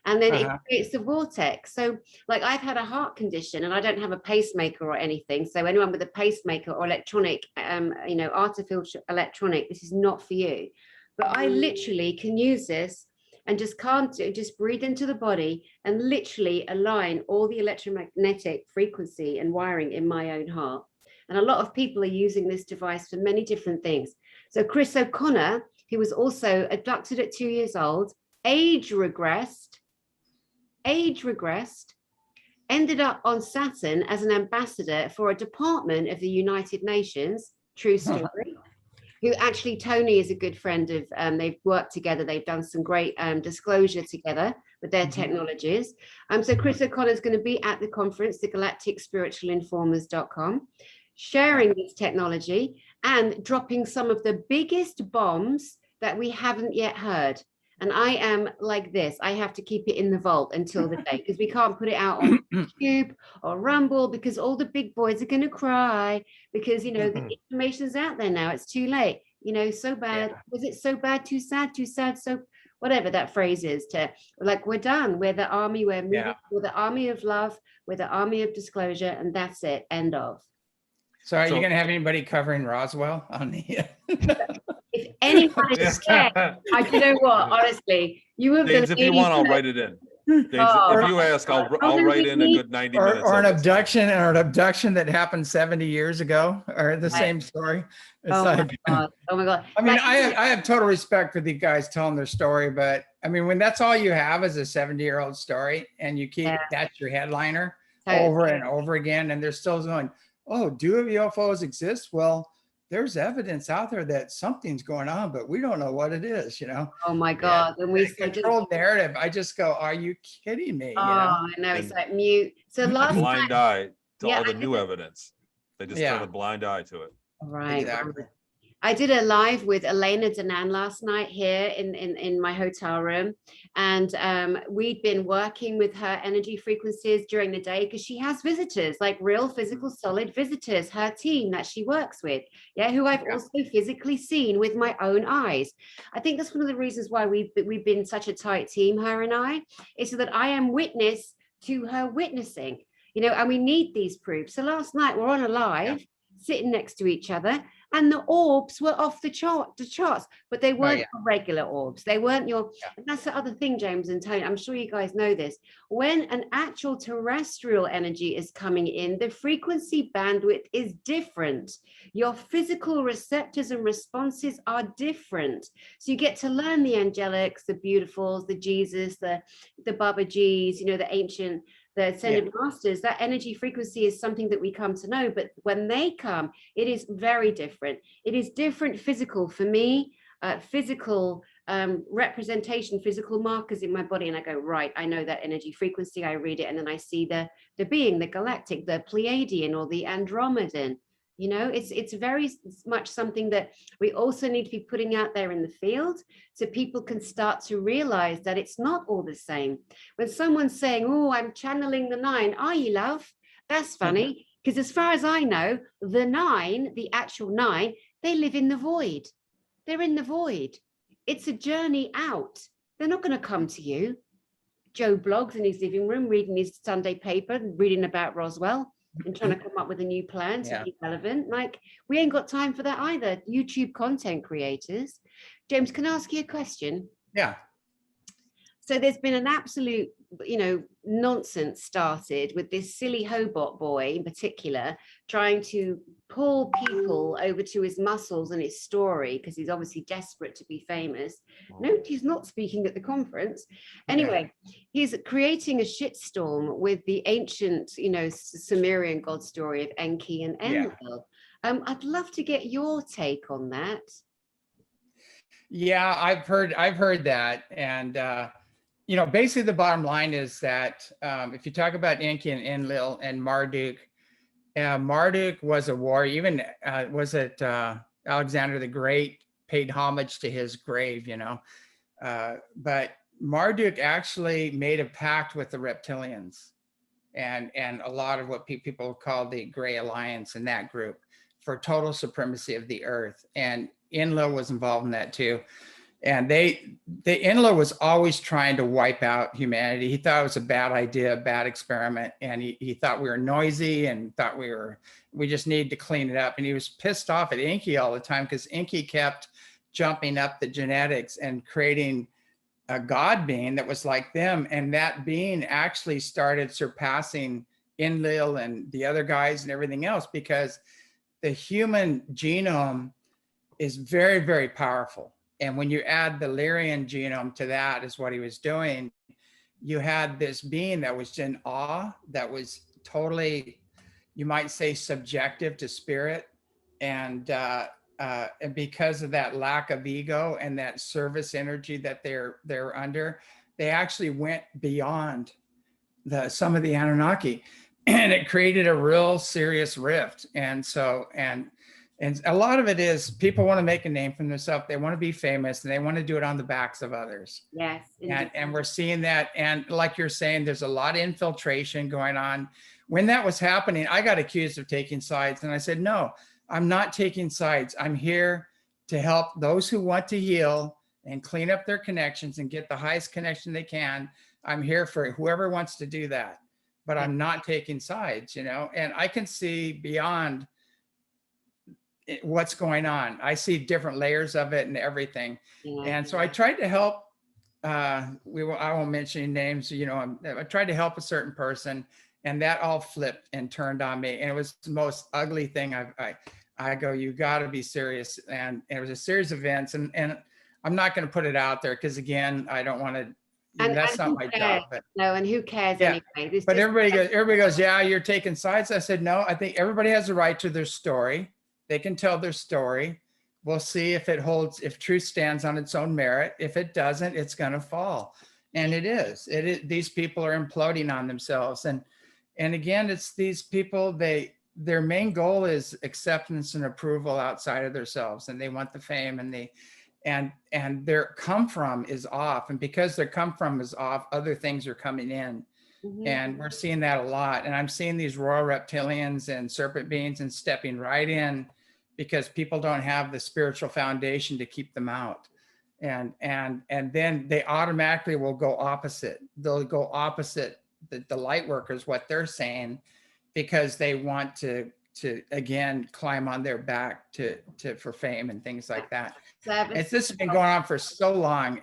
And then it creates a vortex. So like, I've had a heart condition and I don't have a pacemaker or anything. So anyone with a pacemaker or electronic, you know, artificial electronic, this is not for you. But I literally can use this and just breathe into the body and literally align all the electromagnetic frequency and wiring in my own heart. And a lot of people are using this device for many different things. So Chris O'Connor, who was also abducted at 2 years old, age regressed, ended up on Saturn as an ambassador for a department of the United Nations, true story, who actually, Tony is a good friend of, they've worked together, they've done some great disclosure together with their technologies. So Chris O'Connor is going to be at the conference, the Galactic Spiritualinformers.com, sharing this technology and dropping some of the biggest bombs that we haven't yet heard. And I am like this. I have to keep it in the vault until the day, because we can't put it out on YouTube or Rumble, because all the big boys are going to cry, because, you know, the information's out there now. It's too late. You know, so bad. Was it so bad? Too sad, so whatever that phrase is, to like, we're done. We're the army. We're moving. We're the army of love. We're the army of disclosure. And that's it. End of. So are you going to have anybody covering Roswell on the... If anyone is scared, you know what, honestly, you have James, if you want, I'll write it in. James, if you ask, I'll write in a good 90 minutes. Or an abduction that happened 70 years ago, or the same story. It's oh my God. I mean, I have total respect for these guys telling their story, but I mean, when that's all you have is a 70-year-old story, and you keep that's your headliner over and over again, and they're still going, oh, do UFOs exist? Well, there's evidence out there that something's going on, but we don't know what it is, you know? Oh my God. When we control narrative, I just go, are you kidding me? Oh, I know, it's like mute. So last blind eye to all the new evidence. They just turn a blind eye to it. Right. Exactly. I did a live with Elena Danaan last night here in my hotel room. And we'd been working with her energy frequencies during the day, because she has visitors, like real physical solid visitors, her team that she works with, who I've also physically seen with my own eyes. I think that's one of the reasons why we've been such a tight team, her and I, is so that I am witness to her witnessing, you know, and we need these proofs. So last night we're on a live, sitting next to each other, And the orbs were off the charts, but they weren't yeah. regular orbs. They weren't your, Yeah. and that's the other thing, James and Tony, I'm sure you guys know this. When an actual terrestrial energy is coming in, the frequency bandwidth is different. Your physical receptors and responses are different. So you get to learn the angelics, the beautifuls, the Jesus, the Baba G's, you know, the ancient, the ascended masters. That energy frequency is something that we come to know, but when they come, it is very different. It is different physical for me, physical representation, physical markers in my body, and I go, right, I know that energy frequency, I read it, and then I see the being, the galactic, the Pleiadian or the Andromedan. You know, it's very much something that we also need to be putting out there in the field, so people can start to realize that it's not all the same. When someone's saying, oh, I'm channeling the 9, are you, love? That's funny, because as far as I know, the 9, the actual 9, they live in the void. They're in the void. It's a journey out. They're not going to come to you. Joe blogs in his living room, reading his Sunday paper, reading about Roswell, and trying to come up with a new plan to be relevant. Like, we ain't got time for that either. YouTube content creators. James, can I ask you a question? Yeah. So there's been an absolute, you know, nonsense started with this silly Hobart boy in particular, trying to pull people over to his muscles and his story, because he's obviously desperate to be famous. No, he's not speaking at the conference. Anyway, he's creating a shitstorm with the ancient, you know, Sumerian god story of Enki and Enlil. I'd love to get your take on that. Yeah, I've heard that. And, you know, basically the bottom line is that if you talk about Enki and Enlil and Marduk, Marduk was a warrior. Even was it Alexander the Great paid homage to his grave, you know. But Marduk actually made a pact with the reptilians and a lot of what people call the Gray Alliance in that group for total supremacy of the earth. And Enlil was involved in that too. And Enlil was always trying to wipe out humanity. He thought it was a bad idea, a bad experiment. And he thought we were noisy and thought we just needed to clean it up. And he was pissed off at Enki all the time because Enki kept jumping up the genetics and creating a god being that was like them. And that being actually started surpassing Enlil and the other guys and everything else, because the human genome is very, very powerful. And when you add the Lyrian genome to that, is what he was doing, you had this being that was in awe, that was totally, you might say, subjective to spirit. And because of that lack of ego and that service energy that they're under, they actually went beyond some of the Anunnaki, and it created a real serious rift. And so, and a lot of it is people want to make a name for themselves. They want to be famous and they want to do it on the backs of others. Yes. And we're seeing that. And like you're saying, there's a lot of infiltration going on. When that was happening, I got accused of taking sides. And I said, no, I'm not taking sides. I'm here to help those who want to heal and clean up their connections and get the highest connection they can. I'm here for whoever wants to do that, but I'm not taking sides, you know, and I can see beyond what's going on. I see different layers of it and everything. And so I tried to help, I won't mention any names, you know, I tried to help a certain person, and that all flipped and turned on me. And it was the most ugly thing. I go, you got to be serious. And it was a series of events, and I'm not going to put it out there because, again, I don't want to, that's not my job. But, no, and who cares anyway? But everybody goes, yeah, you're taking sides. I said, no, I think everybody has a right to their story. They can tell their story. We'll see if it holds, if truth stands on its own merit. If it doesn't, it's going to fall. And it is. These people are imploding on themselves. And again, it's these people, their main goal is acceptance and approval outside of themselves. And they want the fame, and their come from is off. And because their come from is off, other things are coming in. And we're seeing that a lot. And I'm seeing these royal reptilians and serpent beings and stepping right in because people don't have the spiritual foundation to keep them out. And then they automatically will go opposite. They'll go opposite the light workers, what they're saying, because they want to again climb on their back for fame and things like that. Service. This has been going on for so long.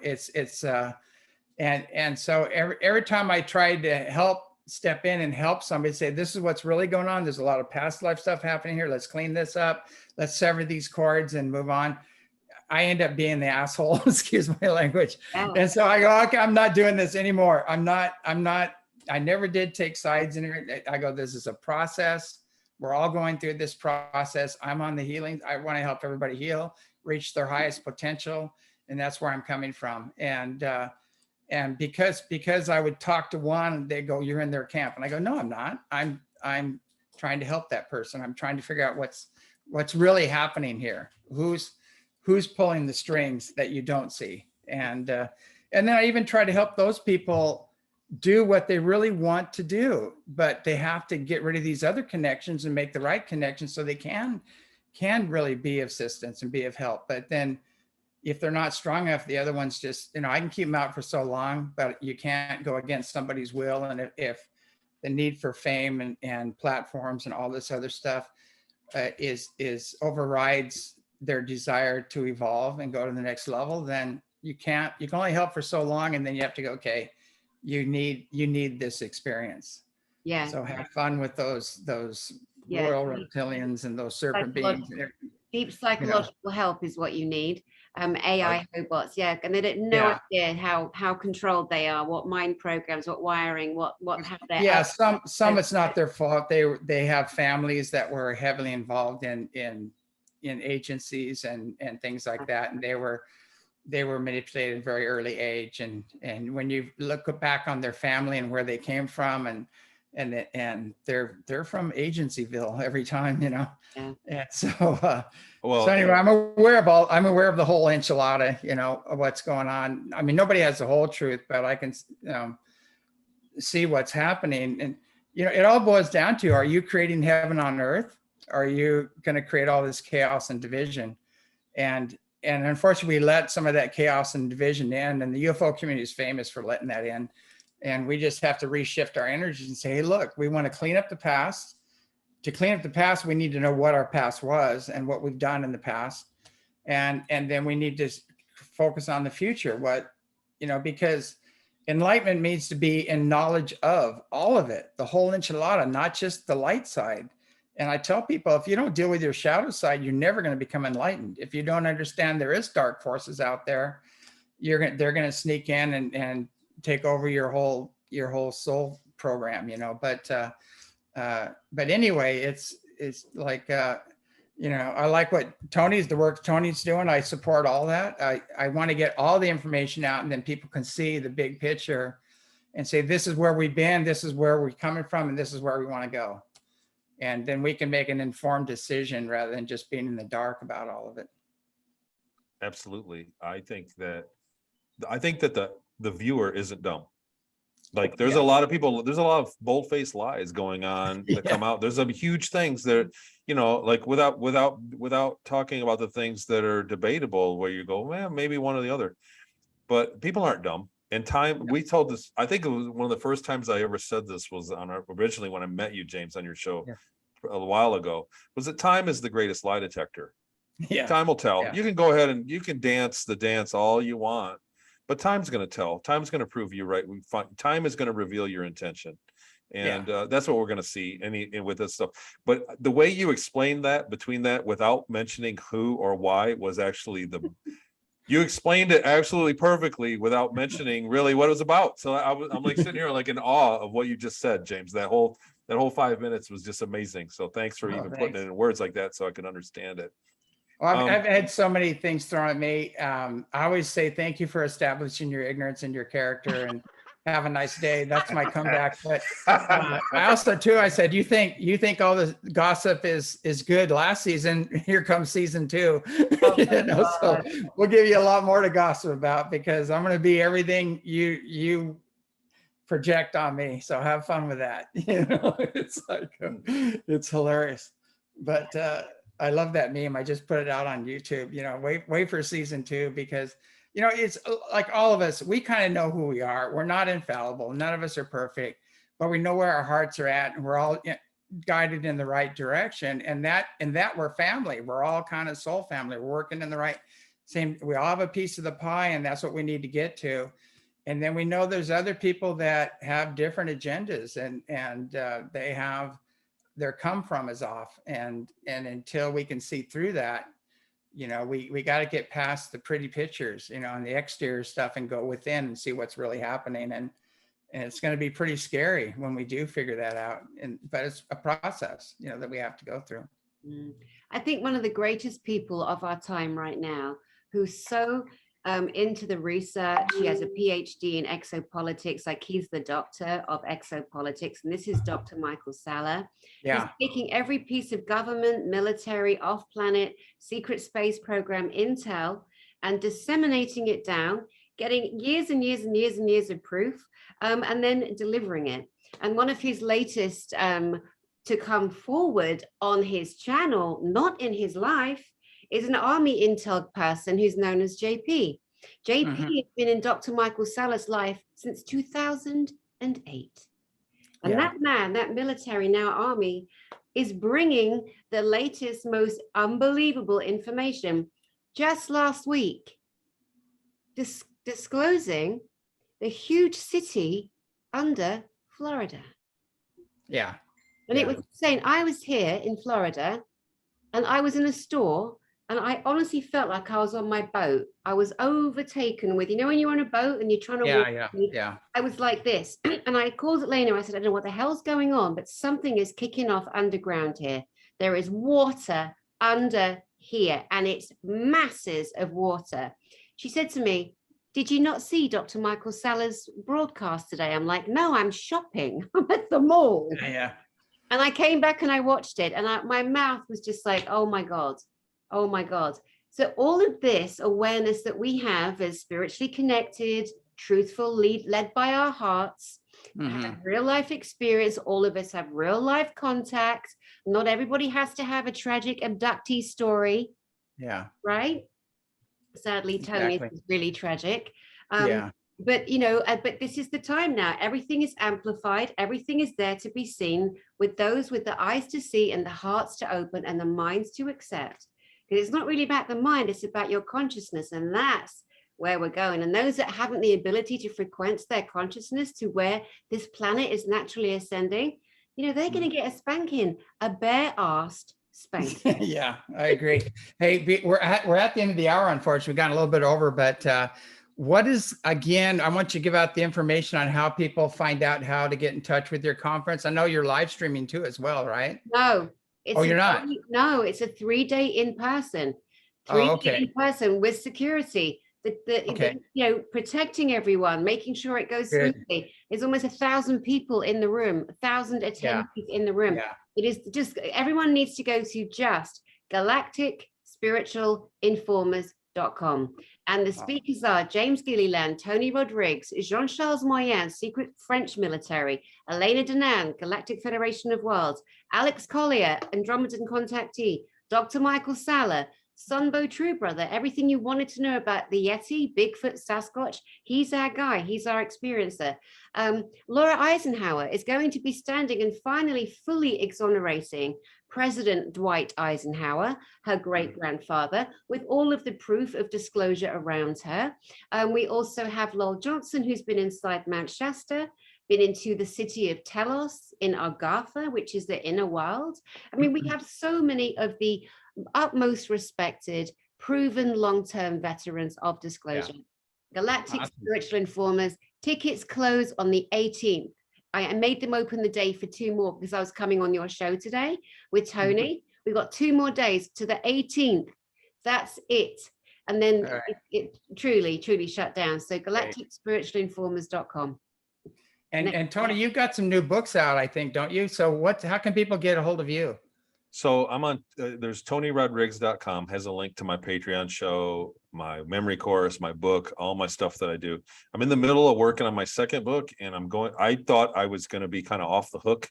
And so every time I tried to step in and help somebody, say, this is what's really going on. There's a lot of past life stuff happening here. Let's clean this up. Let's sever these cords and move on. I end up being the asshole, excuse my language. Oh. And so I go, okay, I'm not doing this anymore. I never did take sides in it. I go, this is a process. We're all going through this process. I'm on the healing. I want to help everybody heal, reach their highest potential. And that's where I'm coming from. And because I would talk to one, they go, you're in their camp. And I go, no, I'm not. I'm trying to help that person. I'm trying to figure out what's really happening here. Who's pulling the strings that you don't see. And then I even try to help those people do what they really want to do, but they have to get rid of these other connections and make the right connections so they can really be of assistance and be of help. But then if they're not strong enough, the other ones just, I can keep them out for so long, but you can't go against somebody's will. And if the need for fame and platforms and all this other stuff is overrides their desire to evolve and go to the next level, then you can only help for so long. And then you have to go, okay, you need this experience. Yeah. So have fun with those royal reptilians and those serpent beings. Deep psychological help is what you need. AI robots, yeah, and they don't know idea how controlled they are, what mind programs, what wiring, what have they. Yeah, some it's not their fault. They have families that were heavily involved in agencies and things like that, and they were manipulated at a very early age. And when you look back on their family and where they came from, and they're from Agencyville every time, Yeah. And so so anyway, I'm aware of the whole enchilada, of what's going on. I mean, nobody has the whole truth, but I can see what's happening. And it all boils down to, are you creating heaven on earth? Are you going to create all this chaos and division? And unfortunately, we let some of that chaos and division in, and the UFO community is famous for letting that in. And we just have to reshift our energies and say, hey, look, we want to clean up the past. To clean up the past, we need to know what our past was and what we've done in the past. And then we need to focus on the future, because enlightenment needs to be in knowledge of all of it, the whole enchilada, not just the light side. And I tell people, if you don't deal with your shadow side, you're never going to become enlightened. If you don't understand there is dark forces out there, they're going to sneak in and take over your whole soul program, But anyway, it's like I like the work Tony's doing. I support all that. I want to get all the information out, and then people can see the big picture and say, this is where we've been, this is where we're coming from, and this is where we want to go. And then we can make an informed decision rather than just being in the dark about all of it. Absolutely. I think that the viewer isn't dumb. Like there's a lot of people, there's a lot of bold-faced lies going on that come out. There's some huge things that, like without talking about the things that are debatable, where you go, man, maybe one or the other. But people aren't dumb. And we told this, I think it was one of the first times I ever said this was originally when I met you, James, on your show a while ago, was that time is the greatest lie detector. Yeah. Time will tell. You can go ahead and you can dance the dance all you want, but time's going to tell. Time's going to prove you right. Time is going to reveal your intention. And that's what we're going to see with this stuff. But the way you explained that between that without mentioning who or why was actually you explained it absolutely perfectly without mentioning really what it was about. So I'm like sitting here like in awe of what you just said, James. That whole 5 minutes was just amazing. So thanks for putting it in words like that so I can understand it. Well, I've had so many things thrown at me. I always say thank you for establishing your ignorance and your character, and have a nice day. That's my comeback. But I also too, I said, you think all the gossip is good last season? Here comes season 2. So we'll give you a lot more to gossip about, because I'm going to be everything you project on me. So have fun with that. It's like it's hilarious, but. I love that meme. I just put it out on YouTube, wait for season 2, because, it's like all of us, we kind of know who we are. We're not infallible. None of us are perfect, but we know where our hearts are at. And we're all, guided in the right direction, and that we're family. We're all kind of soul family. We're working in the right same. We all have a piece of the pie, and that's what we need to get to. And then we know there's other people that have different agendas, and they have their come from is off. And until we can see through that, we got to get past the pretty pictures, and the exterior stuff, and go within and see what's really happening. And it's going to be pretty scary when we do figure that out. But it's a process, that we have to go through. I think one of the greatest people of our time right now, who's so into the research, he has a PhD in exopolitics, like he's the doctor of exopolitics, and this is Dr. Michael Salah. Yeah. He's taking every piece of government, military, off-planet, secret space program intel and disseminating it down, getting years and years and years and years of proof, and then delivering it. And one of his latest to come forward on his channel, not in his life, is an army intel person who's known as JP. JP has been in Dr. Michael Salah's life since 2008. And that man, that military, now army, is bringing the latest, most unbelievable information. Just last week, disclosing the huge city under Florida. Yeah. And it was saying, I was here in Florida and I was in a store, and I honestly felt like I was on my boat. I was overtaken with, when you're on a boat and you're trying to walk. Yeah. I was like this. And I called Elena. I said, I don't know what the hell's going on, but something is kicking off underground here. There is water under here, and it's masses of water. She said to me, did you not see Dr. Michael Salah's broadcast today? I'm like, no, I'm shopping. I'm at the mall. Yeah. And I came back and I watched it, and my mouth was just like, oh my God. Oh my God. So all of this awareness that we have as spiritually connected, truthful, led by our hearts, have real life experience. All of us have real life contact. Not everybody has to have a tragic abductee story. Yeah. Right? Sadly, Tony is really tragic. Yeah. But, but this is the time now. Everything is amplified. Everything is there to be seen with those with the eyes to see and the hearts to open and the minds to accept. Because it's not really about the mind, it's about your consciousness. And that's where we're going. And those that haven't the ability to frequent their consciousness to where this planet is naturally ascending, they're going to get a spanking, a bare-assed spanking. Yeah, I agree. Hey, we're at the end of the hour, unfortunately. We've gone a little bit over, but what is, again, I want you to give out the information on how people find out how to get in touch with your conference. I know you're live streaming too as well, right? No. You're not? No, it's a 3-day in-person. In person with security. Protecting everyone, making sure it goes smoothly. There's almost 1,000 people in the room, 1,000 attendees in the room. Yeah. It is just, everyone needs to go to just galacticspiritualinformers.com. And the speakers are James Gilliland, Tony Rodrigues, Jean-Charles Moyen, Secret French Military, Elena Danaan, Galactic Federation of Worlds, Alex Collier, Andromedan Contactee, Dr. Michael Salah, Sunbow True Brother, everything you wanted to know about the Yeti, Bigfoot, Sasquatch, he's our guy, he's our experiencer. Laura Eisenhower is going to be standing and finally fully exonerating President Dwight Eisenhower, her great-grandfather, with all of the proof of disclosure around her. We also have Lowell Johnson, who's been inside Mount Shasta, been into the city of Telos in Agartha, which is the inner world. I mean, we have so many of the utmost respected, proven long-term veterans of disclosure. Galactic Spiritual Informers, tickets close on the 18th. I made them open the day for 2 more because I was coming on your show today with Tony. We've got 2 more days to the 18th. That's it. And then it truly shut down. So galacticspiritualinformers.com. And Tony, you've got some new books out, I think, don't you? So how can people get a hold of you? So I'm on, there's TonyRodrigues.com, has a link to my Patreon show, my memory course, my book, all my stuff that I do. I'm in the middle of working on my second book, and I thought I was going to be kind of off the hook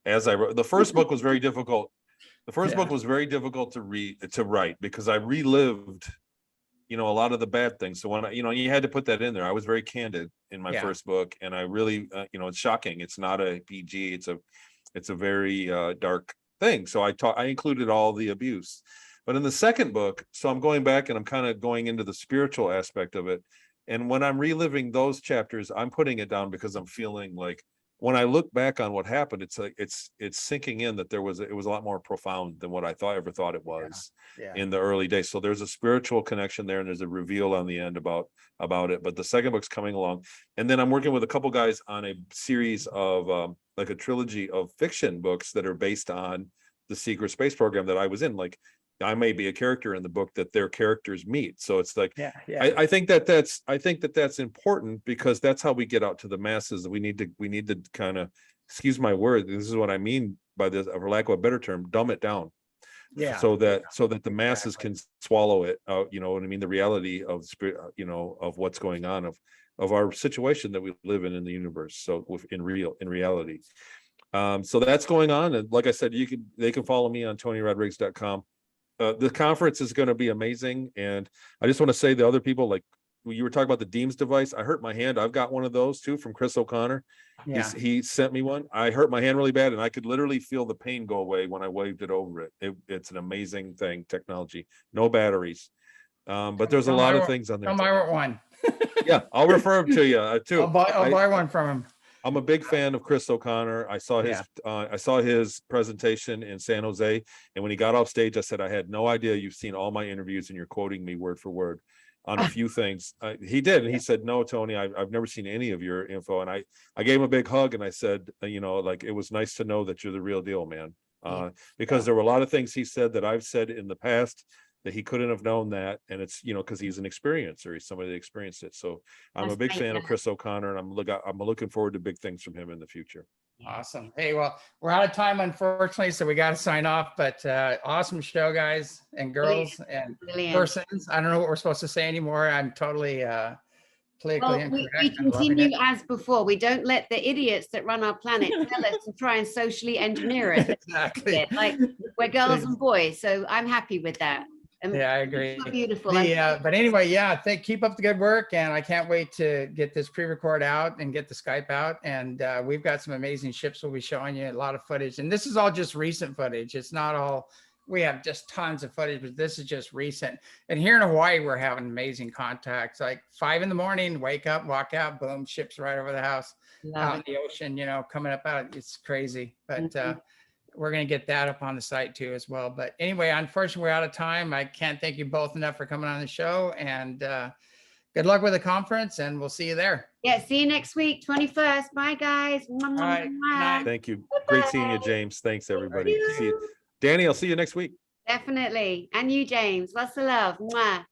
as I wrote. The first book was very difficult. The first book was very difficult to write because I relived, a lot of the bad things. So when you had to put that in there, I was very candid in my first book, and I really, it's shocking. It's not a PG. it's a very dark thing. So I included all the abuse. But in the second book, so I'm going back and I'm kind of going into the spiritual aspect of it. And when I'm reliving those chapters, I'm putting it down because I'm feeling like when I look back on what happened, it's like it's sinking in that it was a lot more profound than what I ever thought it was in the early days. So there's a spiritual connection there, and there's a reveal on the end about it. But the second book's coming along, and then I'm working with a couple guys on a series of like a trilogy of fiction books that are based on the secret space program that I was in. Like, I may be a character in the book that their characters meet. So it's like, I think that's important, because that's how we get out to the masses. We need to kind of, excuse my word, this is what I mean by this, for lack of a better term, dumb it down. So that the masses can swallow it. You know what I mean? The reality of spirit, you know, of what's going on, of our situation that we live in the universe. So in reality. So that's going on. And like I said, they can follow me on TonyRodrigues.com. The conference is going to be amazing. And I just want to say, the other people, like you were talking about the Deems device, I hurt my hand. I've got one of those too from Chris O'Connor. He sent me one. I hurt my hand really bad, and I could literally feel the pain go away when I waved it over it. It's an amazing thing, technology, no batteries. But there's a lot of things on there. I want one. Yeah, I'll refer them to you too. I'll buy one from him. I'm a big fan of Chris O'Connor. I saw his presentation in San Jose, and when he got off stage, I said, I had no idea you've seen all my interviews and you're quoting me word for word on a few things. He did, and he said, no, Tony, I've never seen any of your info. And I gave him a big hug, and I said, you know, like, it was nice to know that you're the real deal, man. Because there were a lot of things he said that I've said in the past that he couldn't have known that. And it's, you know, because he's an experiencer, he's somebody that experienced it. So I'm a big fan of Chris O'Connor, and I'm looking forward to big things from him in the future. Awesome. Hey, well, we're out of time, unfortunately, so we got to sign off, but awesome show, guys and girls and persons. I don't know what we're supposed to say anymore. I'm totally politically incorrect. We continue as before. We don't let the idiots that run our planet tell us to try and socially engineer it. Exactly. Like, we're girls and boys, so I'm happy with that. Yeah, I agree. So beautiful. But anyway, keep up the good work, and I can't wait to get this pre-record out and get the Skype out. And we've got some amazing ships we'll be showing you, a lot of footage. And this is all just recent footage. It's not all, we have just tons of footage, but this is just recent. And here in Hawaii, we're having amazing contacts. Like 5 a.m, wake up, walk out, boom, ships right over the house, out in the ocean, you know, coming up out. It's crazy. But we're going to get that up on the site too as well. But anyway, unfortunately, we're out of time. I can't thank you both enough for coming on the show, and good luck with the conference, and we'll see you there. Yeah, see you next week, 21st. Bye, guys. All right. Thank you. Great seeing you, James. Thanks, everybody. See you. Danny, I'll see you next week. Definitely. And you, James. Lots of love. Mwah.